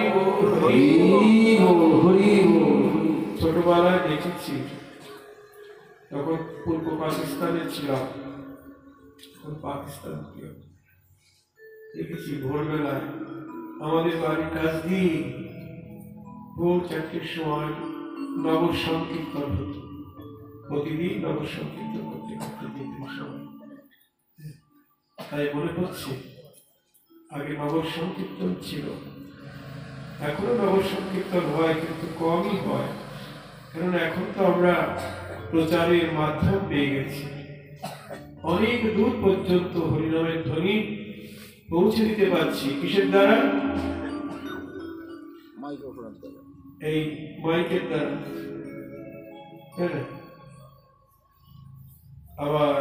ছোটবেলায় দেখেছি, তখন পূর্ব পাকিস্তানে ছিলাম, তখন পাকিস্তান দেখেছি ভোরবেলায় আমাদের বাড়ির কাছ দিয়ে ভোর 4টের সময় নগর সংকীর্তন হতো। প্রতিদিন নগর সংকীর্তন করতে করতে যেতের সময়, তাই মনে পড়ছে আগে নগর সংকীর্তন ছিল। এখনো নগর সংকীর্তন হয়, কিন্তু কমই হয়, কারণ এখন তো আমরা প্রচারের মাধ্যম পেয়ে গেছি। অনেক দূর পর্যন্ত হরিনামের ধ্বনি পৌঁছে দিতে পারছি। কিসের দ্বারা? এই মাইকের দ্বারা। আবার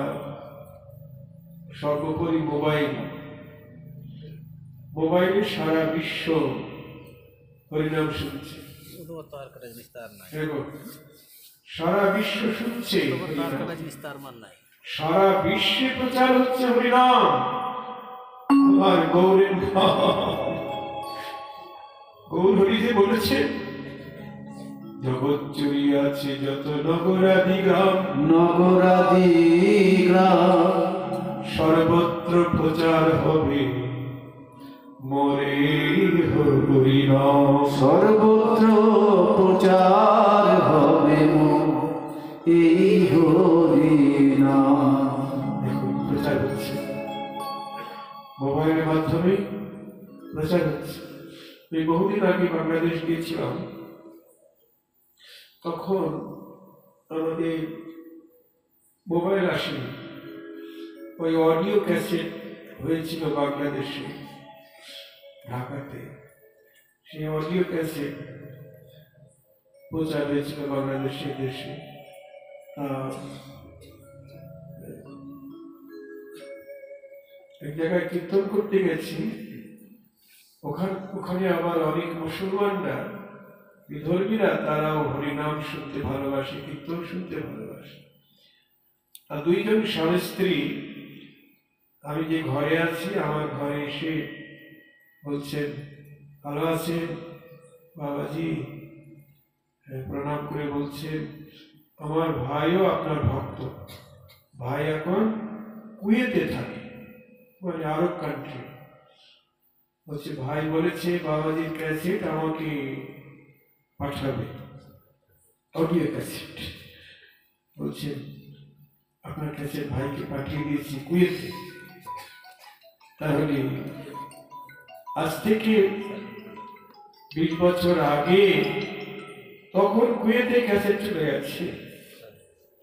সর্বোপরি মোবাইলে সারা বিশ্ব হরিনাম শুনছে, সারা বিশ্ব শুনছে, সারা বিশ্বে প্রচার হচ্ছে হরিনাম। আমার গৌর হরি যে বলেছে, জগৎ জুড়ি আছে যত নগরাদি গ্রাম, সর্বত্র প্রচার হবে মোরে হরিনাম, সর্বত্র প্রচার হবে এই হরিনাম। দেখুন, প্রচার হচ্ছে, মোবাইলের মাধ্যমে প্রচার হচ্ছে। এই বহুদিন আগে বাংলাদেশ গিয়েছিলাম, তখন আমাদের মোবাইল আসেনি, ওই অডিও ক্যাসেট হয়েছিল বাংলাদেশে, ঢাকাতে। সেই অডিও ক্যাসেট প্রচার হয়েছিল বাংলাদেশের দেশে। এক জায়গায় কীর্তন করতে গেছি, ওখানে আবার অনেক মুসলমানরা, বিধর্মীরা, তারাও হরিনাম শুনতে ভালোবাসে, কীর্তন শুনতে ভালোবাসে। আর দুইজন স্বামী স্ত্রী, আমি যে ঘরে আছি, আমার ঘরে এসে বলছেন, ভালো আছেন বাবাজি? প্রণাম করে বলছেন, আমার ভাইও আপনার ভক্ত, ভাই এখন কুয়েতে থাকে, মানে আরব কান্ট্রি। বলছে, ভাই বলেছে বাবাজির ক্যাসেট আমাকে পাঠাবে, অডিও ক্যাসেট। বলছেন, আপনার ক্যাসেট ভাইকে পাঠিয়ে দিয়েছি কুয়েতে। তাহলে আজ থেকে 20 বছর আগে তখন কুয়েতে ক্যাসেট চলে গেছে,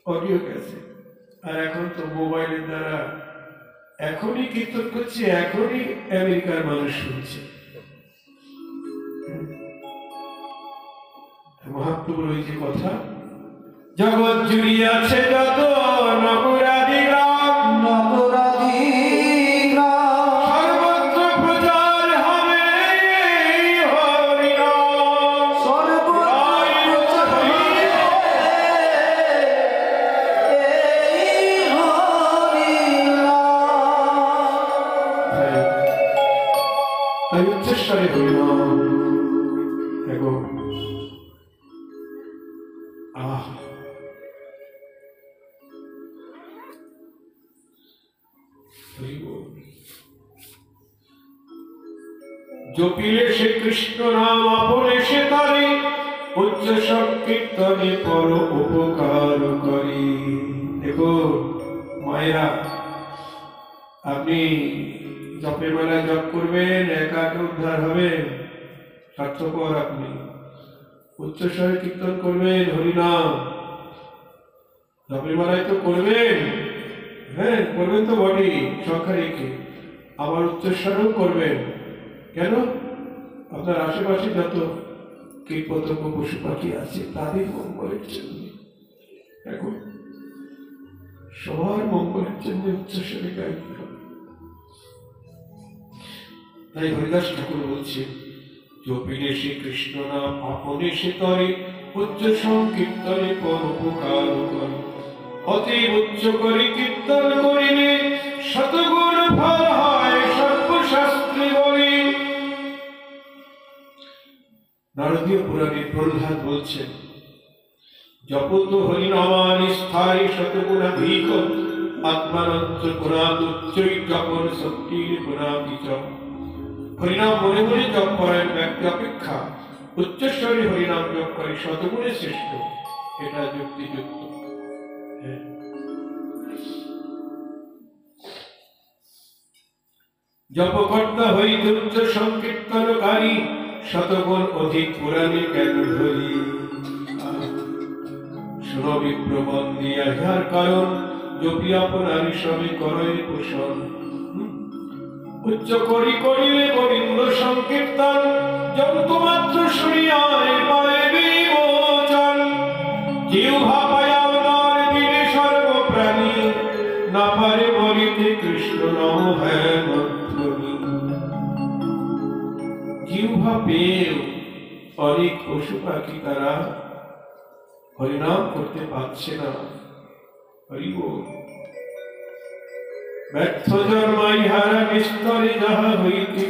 অডিও ক্যাসেট। আর এখন তো মোবাইলের দ্বারা এখনই কীর্তন করছে, এখনই আমেরিকার মানুষ শুনছে। মহাপ্রভুর ওই যে কথা, জগৎ জুড়িয়ে আছে যত নগরাদি গ্রাম, সর্বত্র প্রচার হবে হরিনাম, তাই উচ্চস্বরে হরিনাম। দেখো, জপিলে সে কৃষ্ণ নাম আপনে সে তারে, উচ্চ সংকীর্তনে পর উপকার করি। দেখো মায়েরা, আপনি জপের বেলায় জপ করবেন, একাকে উদ্ধার হবেন, স্বার্থপর। আপনি উচ্চস্বরে কীর্তন করবেন হরিনাম, জপের বেলায় তো করবেন, হ্যাঁ করবেন তো বটে, সংখ্যা রেখে, আবার উচ্চস্বরেও করবেন। কেন? আপনার আশেপাশে যত কীট পতঙ্গ পশু পাখি আছে তাদের মঙ্গলের জন্য, এখন সবার মঙ্গলের জন্য উচ্চস্বরে গাইতে হবে। তাই হরিদাস ঠাকুর বলছেন, জপিলে সে কৃষ্ণ নাম আপনে সে তরে, উচ্চ সংকীর্তনে পরোপকার করে, অতীব উচ্চ করে কীর্তন করিলে শতগুণ ফল হয় সর্বশাস্ত্রে বলে। নারদীয় পুরাণে প্রহ্লাদ বলছেন, জপত হরিনামানি স্থায়ী শতগুণাধিক, আত্মানন্ত গুণাতুচ্চৈ জপন শক্তির গুণাধিক। হরিনাম মনে মনে জপ করেন ব্যক্তি অপেক্ষা উচ্চস্বরে হরিনাম জপ করে শতগুণে শ্রেষ্ঠ, এটা যুক্তিযুক্ত। জপকর্তা হইতে উচ্চ সংকীর্তনকারী, শতগুণ অধিক পুরাণে জ্ঞান ধরি। শুনো বিপ্রবন্দি আধার কারণ, জপি আপনারি সবে করে পোষণ। উচ্চ করি করিলে গোবিন্দ সংকীর্তন, জন্তু মাত্র শুনিয়ায় পায় বিমোচন। জিহ্বা পায়া নর বিনে সর্বপ্রাণী, না পারে বলিতে কৃষ্ণ নাম হেন ধ্বনি। জিহ্বা পেয়েও অনেক পশু পাখি তারা হরিনাম করতে পারছে না। হরি বল। ব্যর্থ জন্মাই হারা নিস্তরে যাহা হইতে,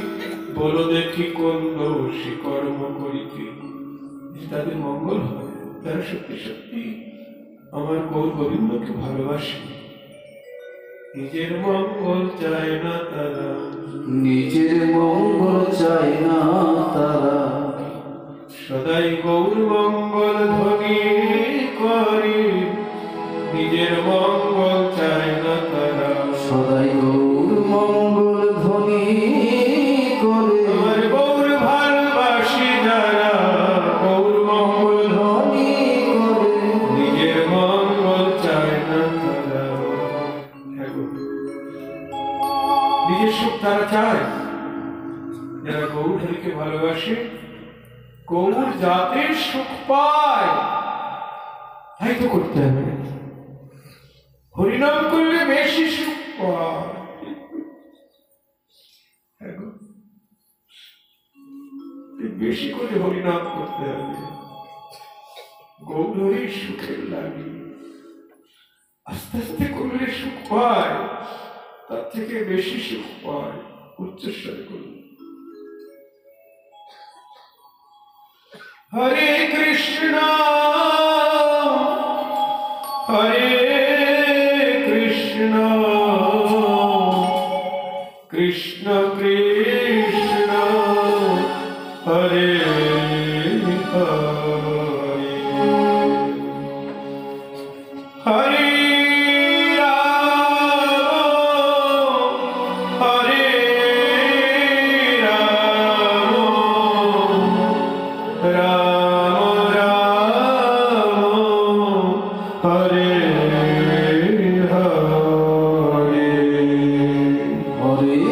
বলো দেখি কোন দোষী কর্ম করিতে। তাদের মঙ্গল হয় তারা সত্যি সত্যি আমার গৌর গোবিন্দকে ভালোবাসে। নিজের মঙ্গল চায় না তারা, নিজের মঙ্গল চায় না তারা, সদাই গৌর মঙ্গল ধ্বনি করে। নিজের মঙ্গল চায় না তারা, সদাই গৌর মঙ্গল ধ্বনি করে। আমার গৌর ভালোবাসি যারা, গৌর মঙ্গল ধ্বনি করে। নিজের মঙ্গল চায় না তারা। নিজের সুখ তারা চায়, যারা গৌর হরিকে ভালোবাসে, গৌর যাতে সুখ পায় তাই তো করতে হবে। হরিনাম করলে বেশি সুখ পায়, বেশি করে হরিনাম করতে হবে। গৌর হরির সুখের লাগে আস্তে আস্তে করলে সুখ পায়, তার থেকে বেশি সুখ পায় উচ্চস্বরে করলে। হরে কৃষ্ণ হরে কৃষ্ণ কৃষ্ণ কৃষ্ণ হরে হরে, হরে রাম হরে রাম, রাম রাম হরে হরে। হরে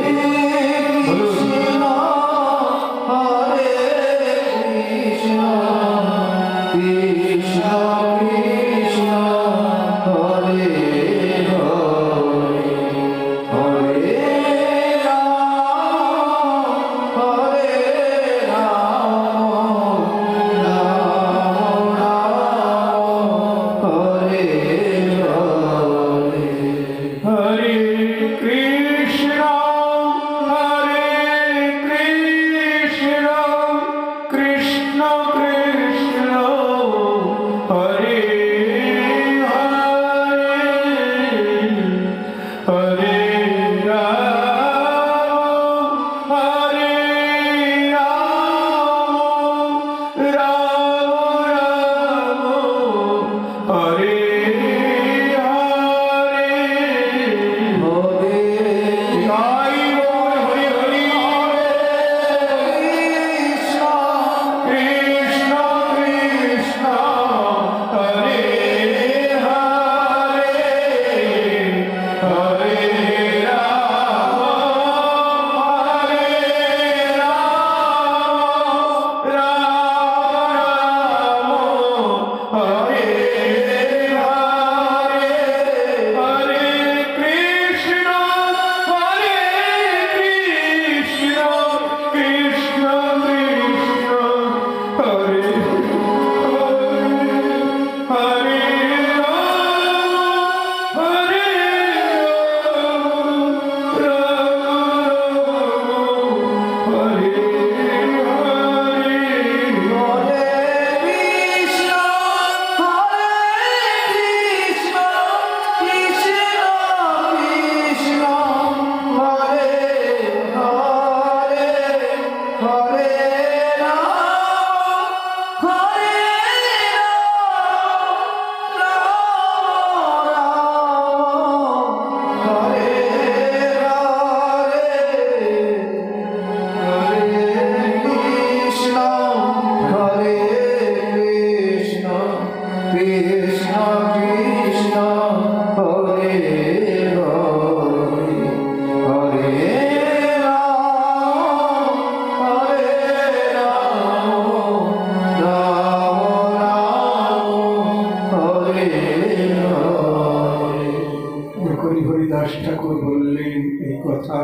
হরিদাস ঠাকুর বললেন এই কথা,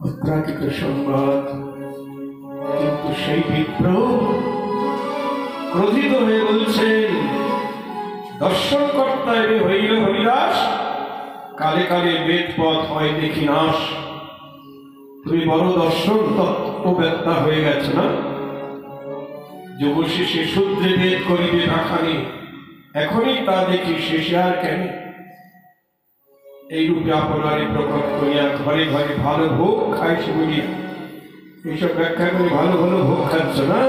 অপ্রাকৃত সংবাদ। কিন্তু সেই বিপ্র ক্রোধিত হয়ে বলছেন, দর্শনকর্তা এবে হইল হরিদাস, কালে কালে বেদ পথ হয় দেখি নাশ। তুমি বড় দর্শন তত্ত্ববেত্তা হয়ে গেছ না? যুগ শেষে সূত্রে বেদ করিবে রাখানি, এখনই তা দেখি শেষে আর কেন? এইরূপে আপনারে প্রকট করিয়া ঘরে ঘরে ভালো ভোগ খাইছে বলিয়া এইসব ব্যাখ্যা করে ভালো ভালো ভোগ খাচ্ছ না?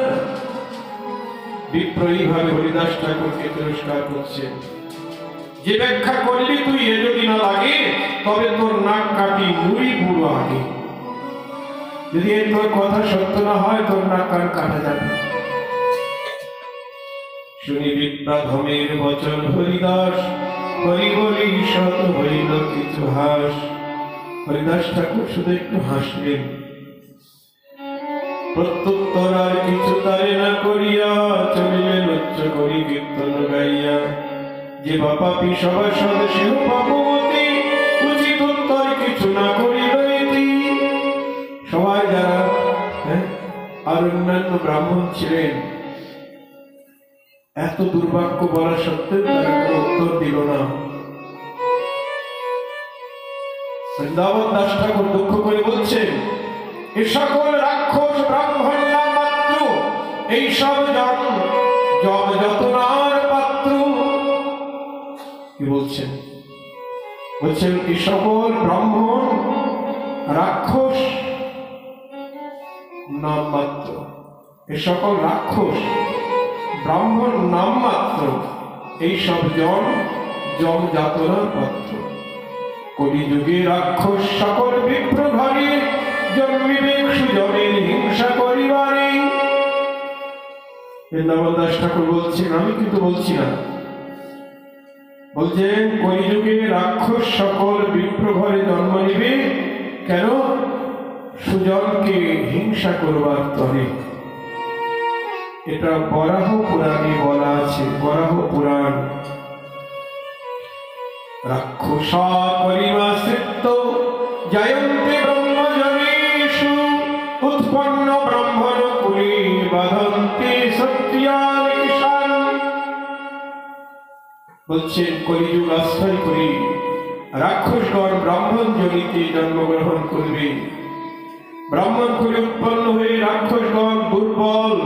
বিপ্র এইভাবে হরিদাস ঠাকুরকে তিরস্কার করছেন। যে ব্যাখ্যা করলি তুই এ যদি না লাগে, তবে তোর নাক কাটি মুড়ি বুড়ো আগে। যদি এই তোর কথা সত্য না হয়, তোর নাক কান কাটা যাবে। শুনি বিপ্রাধমের বচন হরিদাস, হরি বলি শত হইল কিছু হাস। হরিদাস ঠাকুর শুধু একটু হাসলেন, প্রত্যুত্তর আর কিছু তারে না করিয়া চলিলেন উচ্চ করি কীর্তন গাইয়া। যে বাপাপি সবার সদস্য পাপবতী, উচিত উত্তর কিছু না করিল ইতি। সবাই যারা আর অন্যান্য ব্রাহ্মণ ছিলেন, এত দুর্ভাগ্য বলা সত্ত্বেও তারা কোনো উত্তর দিল না। বৃন্দাবন দাস ঠাকুর দুঃখ করে বলছেন, এ সকল রাক্ষস ব্রাহ্মণ না মাত্র, এই সব জম যতনার পাত্র। কি বলছেন? বলছেন এই সকল ব্রাহ্মণ রাক্ষস নাম মাত্র, এ সকল রাক্ষস ব্রাহ্মণ নাম মাত্র, এই সব জম যাতনার পাত্র। কলিযুগে রাক্ষস সকল বিপ্র ঘরে, জন্মিবে সুজনের হিংসা করিবারে। বৃন্দাবন দাস ঠাকুর বলছেন, আমি কিন্তু বলছি না, বলছেন কলিযুগে রাক্ষস সকল বিপ্র ঘরে জন্ম নিবে। কেন? সুজনকে হিংসা করবার তরে। এটা বরাহ পুরাণে বলা আছে, বরাহ পুরাণ। রাক্ষসা করিমাশ্রিত জয়ন্তে ব্রহ্মজনেষু, উৎপন্ন ব্রাহ্মণ কুলে বাধন্তে সত্যার ঈশান। বলছেন কলিযুগ আশ্রয় করি রাক্ষসগণ ব্রাহ্মণ জনিতে জন্মগ্রহণ করবে। ব্রাহ্মণ কুলে উৎপন্ন হয়ে রাক্ষসগণ দুর্বল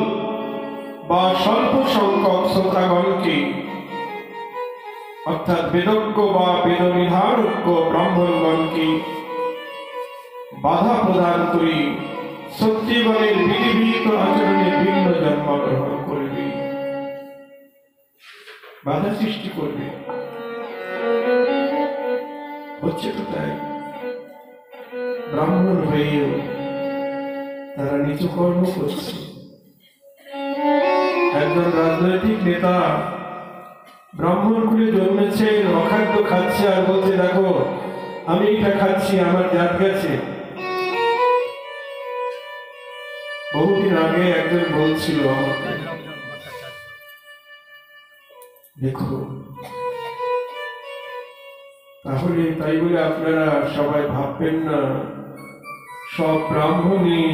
বা স্বল্প সংখ্যক শ্রোতাগণকে, অর্থাৎ বেদজ্ঞ বা বেদনিধারজ্ঞ ব্রাহ্মণগণকে বাধা প্রদান করে সত্যিগণের বিধিবিহিত আচরণে ভিন্ন জন্মগ্রহণ করবে, বাধা সৃষ্টি করবে। হচ্ছে তো তাই, ব্রাহ্মণ হয়েও তারা নিজ কর্ম করছে। একজন রাজনৈতিক নেতা ব্রাহ্মণ কুলে জন্মেছেন, অখাদ্য খাচ্ছে আর বলছে দেখো আমি এটা খাচ্ছি, আমার জাত গেছে। বহুদিন আগে একজন বলছিল আমাকে, দেখো তাহলে তাই বলে আপনারা সবাই ভাববেন না সব ব্রাহ্মণই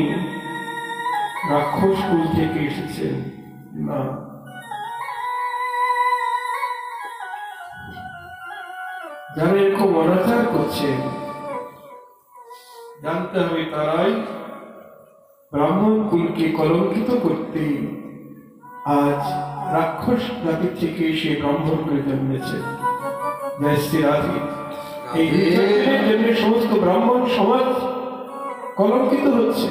রাক্ষস কুল থেকে এসেছেন। না, যারা এরকম অনাচার করছেন জানতে হবে তারাই ব্রাহ্মণ কুলকে কলঙ্কিত করতে আজ রাক্ষস জাতি থেকে সে ব্রাহ্মণ কুলে জন্মেছে। জয় শ্রী রাধে। এই জন্য সমস্ত ব্রাহ্মণ সমাজ কলঙ্কিত হচ্ছে।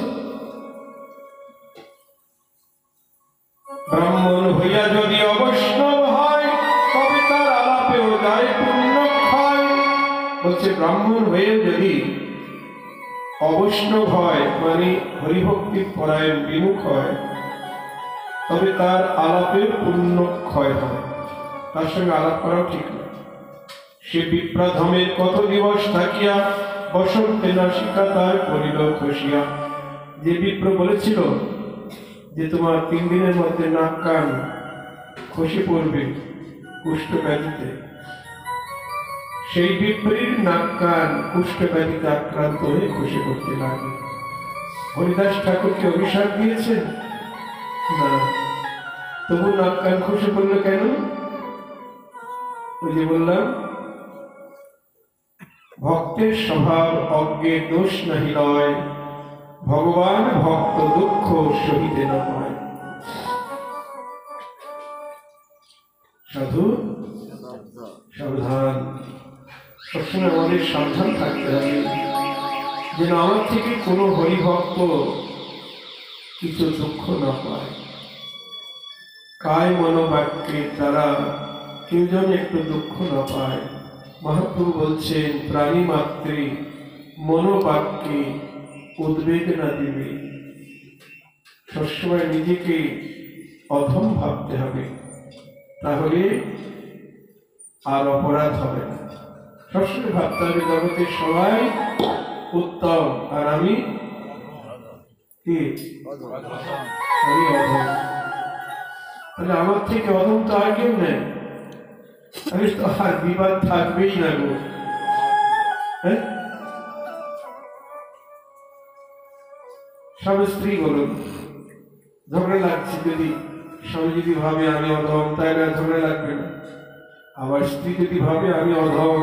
ব্রাহ্মণ হইয়া যদি অবৈষ্ণব হয়, তবে তার আলাপেও যায় পুণ্যক্ষয়। বলছে ব্রাহ্মণ হয়ে যদি অবৈষ্ণব হয়, মানে হরিভক্তি পরায়ণ বিমুখ হয়, তবে তার আলাপের পুণ্যক্ষয় হয়, তার সঙ্গে আলাপ করাও ঠিক না। সে বিপ্রাধমের কত দিবস থাকিয়া বসন্তে নাসিকা তার করিল খসিয়া। যে বিপ্র বলেছিল যে তোমার 3 দিনের মধ্যে নাক কান খসে পড়বে কুষ্ঠ ব্যাধিতে, সেই বিপরীত নাক কান কুষ্ঠব্যাধিতে আক্রান্ত হয়ে খসে পড়তে লাগে। হরিদাস ঠাকুরকে অভিশাপ দিয়েছেন না, তবু নাক কান খসে পড়লো কেন? ওই যে বললাম, ভক্তের স্বভাব অজ্ঞে দোষ নাহি লয়, ভগবান ভক্ত দুঃখ সহিতে না পায়। সাধু সাবধান, সবসময় আমাদের সাবধান থাকতে হবে যেন আমার থেকে কোনো হরিভক্ত কিছু দুঃখ না পায়। কায় মনোবাক্যে তারা কেউ যেন একটু দুঃখ না পায়। মহাপ্রভু বলছেন, প্রাণী মাত্রে মনোবাক্যে উদ্বেগ না দিবে। সবসময় নিজেকে অধম ভাবতে হবে, তাহলে আর অপরাধ হবে না। সবসময় ভাবতে হবে জগতের সবাই উত্তম আর আমি কি? আমি অধম। তাহলে আমার থেকে অধম তো আর কেউ নেই, আমি তো আর বিবাদ থাকবেই না গো। হ্যাঁ, স্বামী স্ত্রী বলুন, ঝগড়া লাগছে, যদি স্বামী যদি ভাবে আমি অধম, তাহলে আর ঝগড়া লাগবে না। আবার স্ত্রী যদি ভাবে আমি অধম,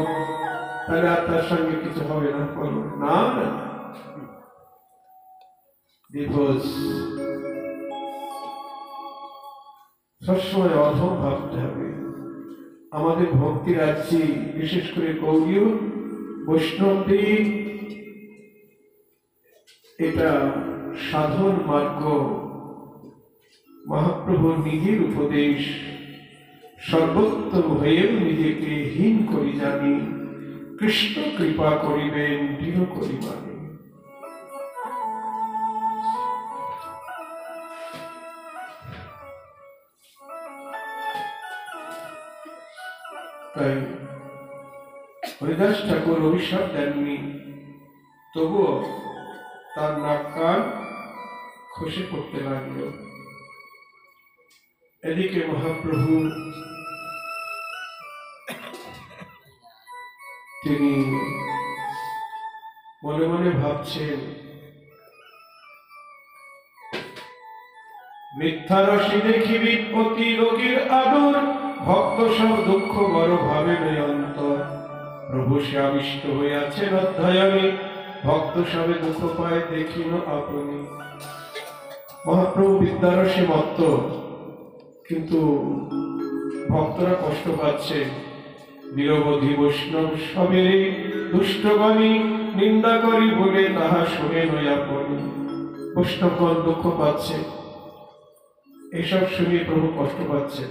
তাহলে আর তার সঙ্গে কিছু হবে না, বলবো না না, ডিভোর্স। সবসময় অধম ভাবতে হবে। আমাদের ভক্তি রাজ্যে বিশেষ করে গৌড়ীয় বৈষ্ণবদের এটা সাধন মার্গ। মহাপ্রভুর নিজের উপদেশ, সর্বোত্তম হয়েও নিজেকে হীন করি জানি, কৃষ্ণ কৃপা করিবেন দৃঢ় করি মানি। তাই হরিদাস ঠাকুর অভিশাপ দেননি, তবুও তার নাক কান খসে পড়তে লাগলো। এদিকে মহাপ্রভু তিনি মনে মনে ভাবছেন, মিথ্যা রসি দেখিবি অতি রোগীর আদর, ভক্ত সব দুঃখ বড় ভাবে অন্তর, প্রভু সে আবিষ্ট হইয়াছেন অধ্যয়নে, ভক্ত সবে দুঃখ পায় দেখিল আপনি। মহাপ্রভু বিদ্যারসে মত্ত, কিন্তু ভক্তরা কষ্ট পাচ্ছে। নিরবধি বৈষ্ণব সবেরে দুষ্টগণী নিন্দা করি বলে তাহা শুনে নই আপনি। বৈষ্ণবগণ দুঃখ পাচ্ছে, এসব শুনে প্রভু কষ্ট পাচ্ছে।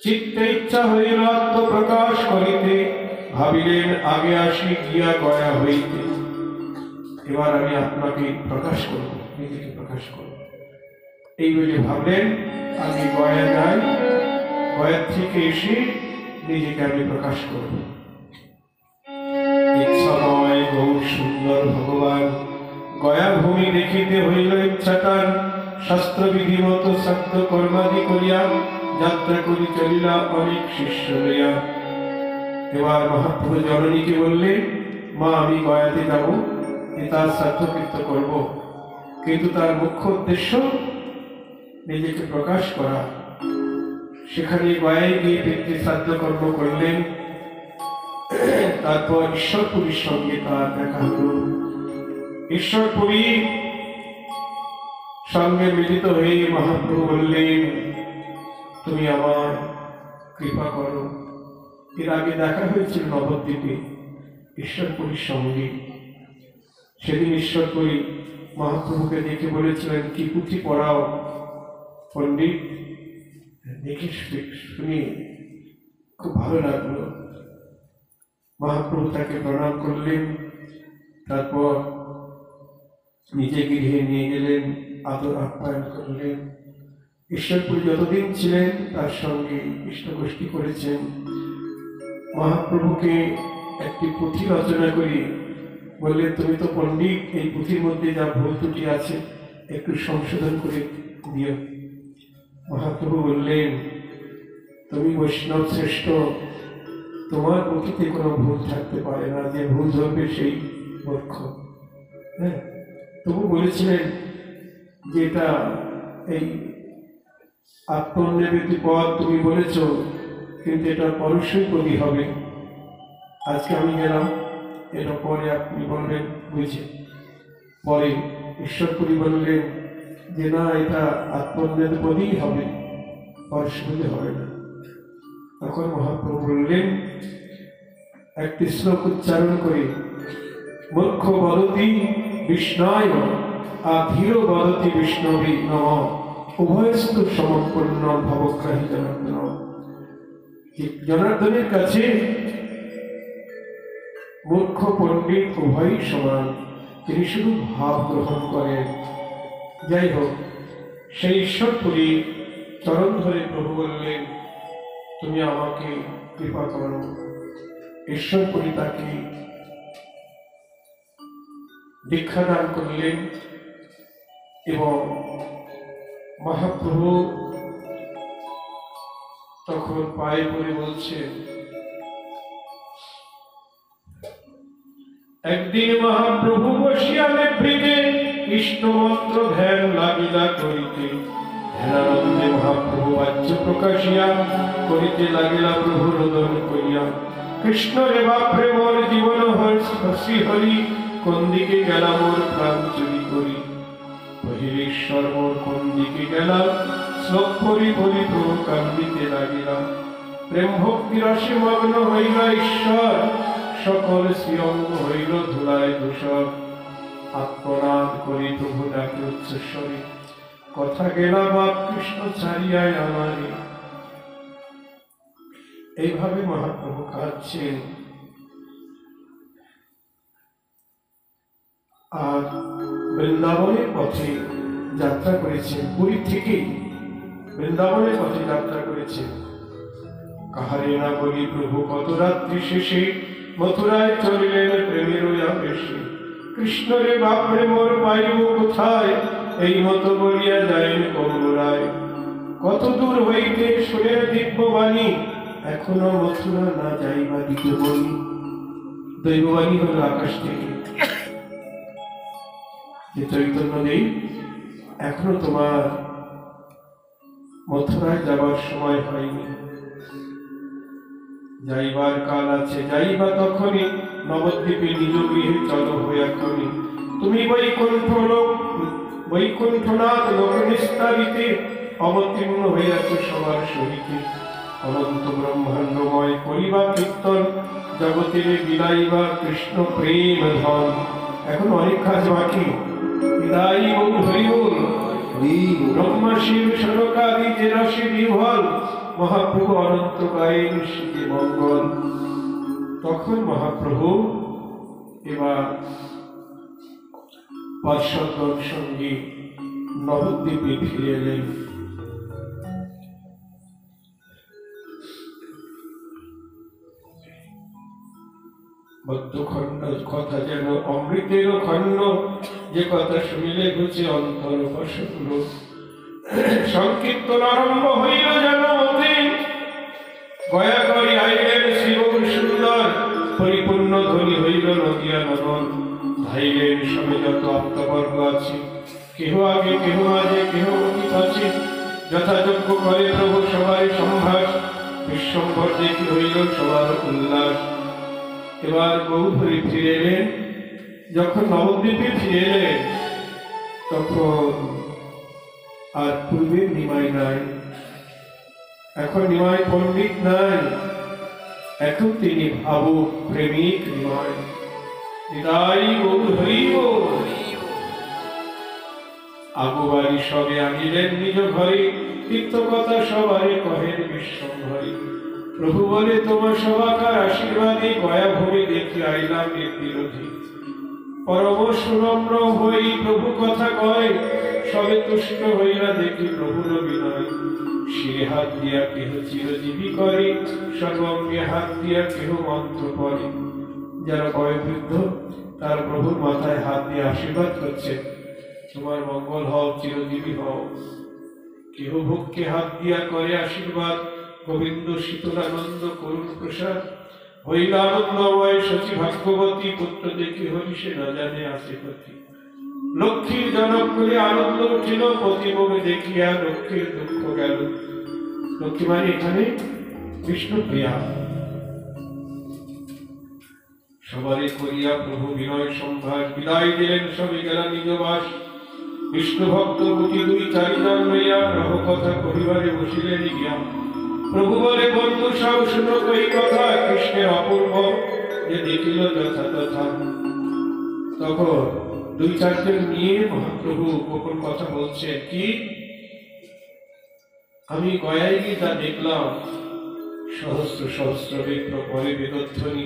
চিত্তে ইচ্ছা হইল আত্মপ্রকাশ করিতে, ভাবিলেন আগে আসি গিয়া গয়া হইতে। এবার আমি আপনাকে প্রকাশ করব, নিজেকে প্রকাশ করব, এই বলে ভাবলেন আমি গয়া যাই, গয়া থেকে এসে নিজেকে আমি প্রকাশ করব। ইচ্ছাময় গৌর সুন্দর ভগবান গয়া ভূমি দেখিতে হইল ইচ্ছাটান, শাস্ত্রবিধি মতো সত্য কর্মাদি করিয়া যাত্রা করি চলিলা অনেক শিষ্য লইয়া। এবার মহাপ্রভু জননীকে বললেন, মা আমি গয়াতে যাব, তার শ্রাদ্ধকৃত্য করব, কিন্তু তার মুখ্য উদ্দেশ্য নিজেকে প্রকাশ করা। সেখানে গয়ায় গিয়ে পিতৃ শ্রাদ্ধ কর্ম করলেন। তারপর ঈশ্বরপুরীর সঙ্গে তার দেখা হল। ঈশ্বরপুরী সঙ্গে মিলিত হয়ে মহাপ্রভু বললেন, তুমি আমার কৃপা করো। এর আগে দেখা হয়েছিল নবদ্বীপে ঈশ্বরপুরীর সঙ্গে। সেদিন ঈশ্বরপুরী মহাপ্রভুকে দেখে বলেছিলেন, কি পুঁথি পড়াও পণ্ডিত? দেখে শুনে খুব ভালো লাগলো। মহাপ্রভু তাকে প্রণাম করলেন, তারপর নিজে গৃহে নিয়ে গেলেন, আদর আপ্যায়ন করলেন। ঈশ্বরপুরী যতদিন ছিলেন তার সঙ্গে কৃষ্ণগোষ্ঠী করেছেন। মহাপ্রভুকে একটি পুঁথি রচনা করি বললেন, তুমি তো পণ্ডিত, এই পুঁথির মধ্যে যা ভুল ত্রুটি আছে একটু সংশোধন করে দিও। মহাপ্রভু বললেন, তুমি বৈষ্ণব শ্রেষ্ঠ, তোমার প্রকৃতি কোনো ভুল থাকতে পারে না, যে ভুল ধরবে সেই মূর্খ। হ্যাঁ, তবু বলেছিলেন যে এটা এই আত্মনির্ভৃতি পদ তুমি বলেছ, কিন্তু এটা পরশুপদী হবে। আজকে আমি গেলাম, এটা পরে আপনি বলবেন বুঝে। পরে ঈশ্বরপুরী বললেন যে না, এটা আত্মনির্ভরই হবে, পরশুপদী হবে না। তখন মহাপ্রভু বললেন একটি শ্লোক উচ্চারণ করে, মূর্খ বদতি বিষ্ণায় আধীর বদতি বিষ্ণবে নম উভয়স্তু সমপূর্ণ ভবগ্রাহী জনার্দন। জনার্দনের কাছে মূর্খ পণ্ডিত উভয়ই সমান, তিনি শুধু ভাব গ্রহণ করেন। যাই হোক, সেই ঈশ্বরপুরী চরণ ধরে প্রভু বললেন তুমি আমাকে কৃপা করো। ঈশ্বরপুরী তাকে দীক্ষা দান করলেন এবং মহাপ্রভু তখন পায়ে পড়ে বলছেন, একদিন মহাপ্রভু বসিয়া নিভৃতে ইষ্টমন্ত্র ধ্যান লাগিলা করিতে, ধ্যানানন্দে মহাপ্রভু বাহ্য প্রকাশিয়া করিতে লাগিলা প্রভু রোদন করিয়া, কৃষ্ণ রে বাপরে মোর জীবন হসি হরি, কোন দিকে গেলা মোর প্রাণ চুরি করি, বহিরেশ্বর মোর কোন দিকে গেলা, শ্লোক পরি পরি প্রভু কান্দিতে লাগিলা, প্রেম ভক্তি রসে মগ্ন হইল ঈশ্বর, সকল শ্রীঅঙ্গ হইল ধুলায় ধূসর, আত্মনাদ করি প্রভু ডাকে উচ্চস্বরে, কথা গেলা বাপ কৃষ্ণ ছাড়িয়ায় আমারে। এইভাবে মহাপ্রভু কাঁদছেন। আর বৃন্দাবনের পথে যাত্রা করেছেন, পুরী থেকেই বৃন্দাবনের পথে যাত্রা করেছেন। কাহারে না বলি প্রভু কত রাত্রি শেষে মথুরায় চলিলেন প্রেমের আবেশে, কৃষ্ণরে বাপরে মোর পাইব কোথায়, এই মতো বলিয়া যাইন কঙ্গুরায়, কত দূর হইতে শুনে দিব্যবাণী, এখনো মথুরা না যাইবা দিতে বলি। দৈববাণী হল আকাশ থেকে, যে চৈতন্য দেব এখনো তোমার মথুরায় যাবার সময় হয়নি, যাইবার কাল আছে, যাইবা তখনই, নবদ্বীপে নিজ গৃহে চলো হইয়াক্ষণে, তুমি বৈকুণ্ঠনাথ লোক নিস্তারিতে অবতীর্ণ হইয়াছ সবার সহিতে, অনন্ত ব্রহ্মাণ্ডময় করিবা কীর্তন, জগতের বিলাইবা কৃষ্ণ প্রেম ধন। এখন অনেক কাজ বাকি, বিদায়ী বল হরি বল, ব্রহ্মা শিব সনকাদি যে রসে বিহ্বল, মহাপ্রভু অনন্ত গায়েন শিবে মঙ্গল। তখন মহাপ্রভু এবার পার্শ্বদগণ সঙ্গে নবদ্বীপে ফিরে এলেন। বদ্ধখণ্ড কথা যেন অমৃতের খণ্ড, যে কথা শুনিলে ঘুচে অন্তর প্রসন্ন, সংকীর্তন আরম্ভ হইল যেন মতে, গয়া করি আইলেন শিবর সুন্দর, পরিপূর্ণ ধ্বনি হইল নদিয়া নগর, ধাইলেন সবে যত আত্মবর্গ আছে, কেহ আগে কেহ মাঝে কেহ অতীত আছে, যথাযোগ্য করে প্রভু সবাই সম্ভাস, বিশ্বম্ভর দেখি হইল সবার উল্লাস। এবার গৌধরী ফিরে এলেন। যখন নবদ্বীপে ফিরে এলেন তখন আর পূর্বের নিমাই নাই, এখন নিমাই পণ্ডিত নাই, এখন তিনি ভাবুক প্রেমিক নিমাই। হৃদয় গৌধরী আগুবাড়ি সবে আনিলেন নিজ ঘরে, তীর্থ কথা সবারে কহেন বিশ্বম্ভরে, প্রভু বলে তোমার সবাকার আশীর্বাদে, গয়া ভরে দেখি আইলাম এর বিরোধী, পরম সুনম্র হই প্রভু কথা কয়, সবে তুষ্ট হইয়া দেখি প্রভুর বিনয়, শিরে হাত দিয়া কেহ চিরজীবী করে, সর্বঙ্গে হাত দিয়া কেহ মন্ত্র পড়ে। যারা বয়োবৃদ্ধ তার প্রভুর মাথায় হাত দিয়ে আশীর্বাদ করছে, তোমার মঙ্গল হও, চিরজীবী হও। কেহ ভোগকে হাত দিয়া করে আশীর্বাদ, গোবিন্দ শীতলানন্দ করুণ প্রসাদ, হইল আনন্দময় শচী ভাগ্যবতী, পুত্র দেখি হরি সে না জানে আসে পতি। লক্ষ্মীর জনক করে আনন্দ উঠিল, প্রতিমুখ দেখিয়া লক্ষ্মীর দুঃখ গেল। লক্ষ্মী মানে এখানে বিষ্ণু প্রিয়া। সবারই করিয়া প্রভু বিনয় সম্ভাস, বিদায় দিলেন সবে গেলা নিজ বাস। বিষ্ণু ভক্ত গুটি দুই চারিজন লইয়া রহ কথা কহিবারে বসিলেন গিয়া। প্রভু বলে বন্ধু সব শুনো কই কথা, কৃষ্ণের অপূর্ব যে দেখিল যথা তথা। তখন দুই চারজন নিয়ে মহাপ্রভু গোপন কথা বলছেন কি, আমি গয়ায় গিয়ে যা দেখলাম, সহস্র সহস্র বিপ্র পরে বেদধ্বনি।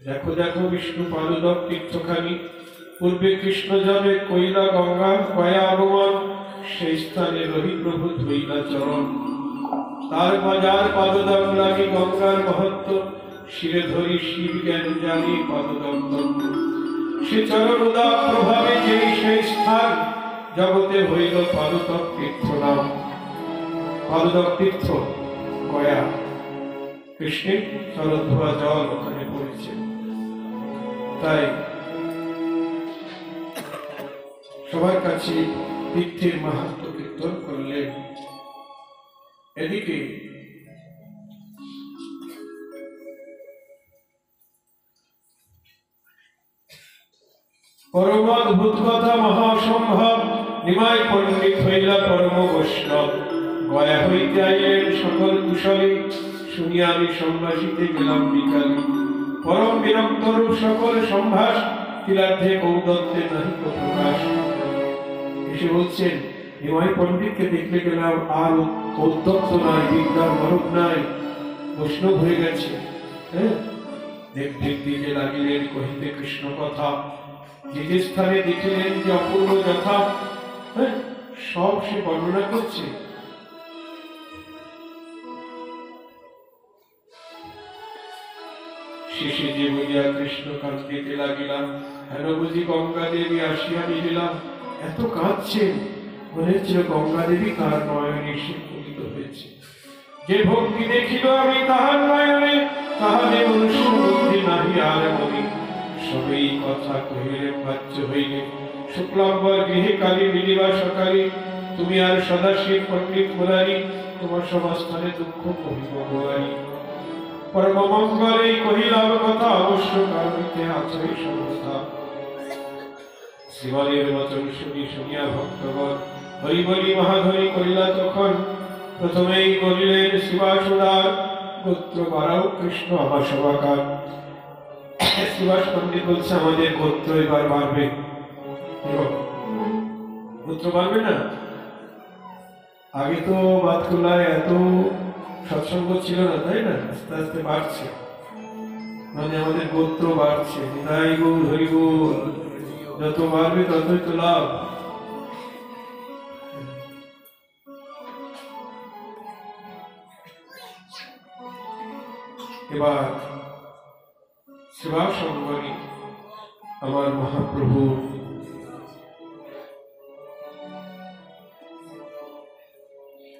দেখো দেখো বিষ্ণু পাদুদক তীর্থখানি, পূর্বে কৃষ্ণ যাবে কৈলা গঙ্গা, গয়া আগমন সেই স্থানে রহি প্রভু ধইলা চরণ। তার বাজার পাদদক লাগি গঙ্গার মহত্ব, শিরে ধরি শিব জ্ঞান জানি পাদদক তত্ত্ব। সে চরণ উদার প্রভাবে যেই সেই স্থান, জগতে হইল পাদদক তীর্থ নাম। পাদদক তীর্থ গয়া, কৃষ্ণের চরণ ধোয়া জল ওখানে পড়েছে। তাই সবার কাছে তীর্থের মাহাত্ম্য কীর্তন করলেন। এদিকে পরম অদ্ভুত কথা মহাসম্ভব, নিমাই পণ্ডিত হইলা পরম বৈষ্ণব। গয়া হইতে আইলেন সকল কুশলে, শুনিয়া আমি সম্ভাষিতে গেলাম বিকালে। পরম বিরক্ত রূপ সকল সম্ভাস, তিলার্ধে কৌদত্তে নাহি প্রকাশ। এসে বলছেন নিমাই পণ্ডিতকে দেখলে গেলাম আর উদ্যত্ত নাই, বিদ্যার মরক নাই, বৈষ্ণব হয়ে গেছে। হ্যাঁ, দেখতে যে লাগিলেন কহিতে কৃষ্ণ কথা, যে যে স্থানে দেখিলেন যে অপূর্ব যথা, হ্যাঁ, সব সে বর্ণনা করছে। শেষে যে বলিয়া কৃষ্ণ কাঁদিতে লাগিলাম, হেন বুঝি গঙ্গা দেবী আসিয়া মিলিলাম। এত কাঁদছেন, মনে হচ্ছিল গঙ্গা দেবী তার নয়নে সে পতিত হয়েছে। যে ভক্তি দেখিল আমি তাহার নয়নে, তাহারে মনুষ্য বুদ্ধি নাহি আর মনে। সবই কথা কহিলে বাচ্য হইলে, শুক্লাম্বর গৃহে কালী মিলিবা সকালে। তুমি আর সদাশিব পণ্ডিত মুরারি, তোমার সমাস্থানে দুঃখ কহিব গোয়ারি। পরম মঙ্গলে কহিলাম কথা, অবশ্য কারণে আছে সর্বথা। শিবলের বচন শুনি শুনিয়া ভক্তগণ, হরি বলি মহাধরি করিলা তখন। প্রথমেই বলিলেন শিবাসুদার, গোত্র বাড়াও কৃষ্ণ আমার সভাকার। শিবাস পণ্ডিত বলছে আমাদের গোত্র এবার বাড়বে। গোত্র বাড়বে না? আগে তো বাতকুল্লায় এত সৎসঙ্গ ছিল না, তাই না? আস্তে আস্তে বাড়ছে, মানে আমাদের গোত্র বাড়ছে। নিতাই গৌর হরি বল, যত বাড়বে ততই তো লাভ। এবার সেবা সঙ্গী আমার মহাপ্রভু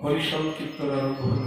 হরি সংকীর্তন আরম্ভ হল।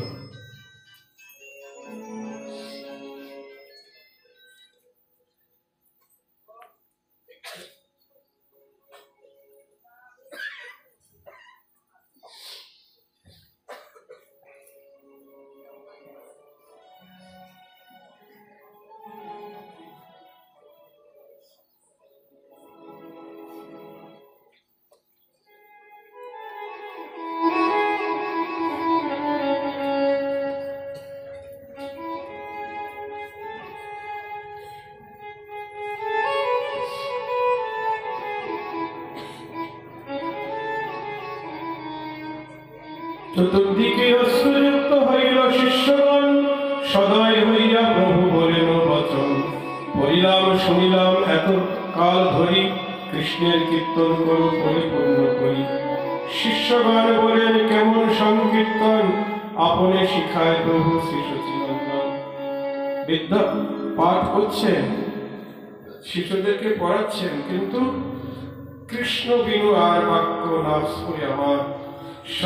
চতুর্দিকে অশ্রুযুক্ত হইল শিষ্যগণ, সদয় হইয়া প্রভু বলেন বচন। পড়িলাম শুনিলাম এত কাল ধরি, কৃষ্ণের কীর্তন করো পরিপূর্ণ করি। শিষ্যগণ বলেন কেমন সংকীর্তন, আপনে শিখায় প্রভু শ্রী সচিনন্দন। বিদ্যা পাঠ করছেন, শিষ্যদেরকে পড়াচ্ছেন, কিন্তু কৃষ্ণ বিনু আর বাক্য নাশ করে আমার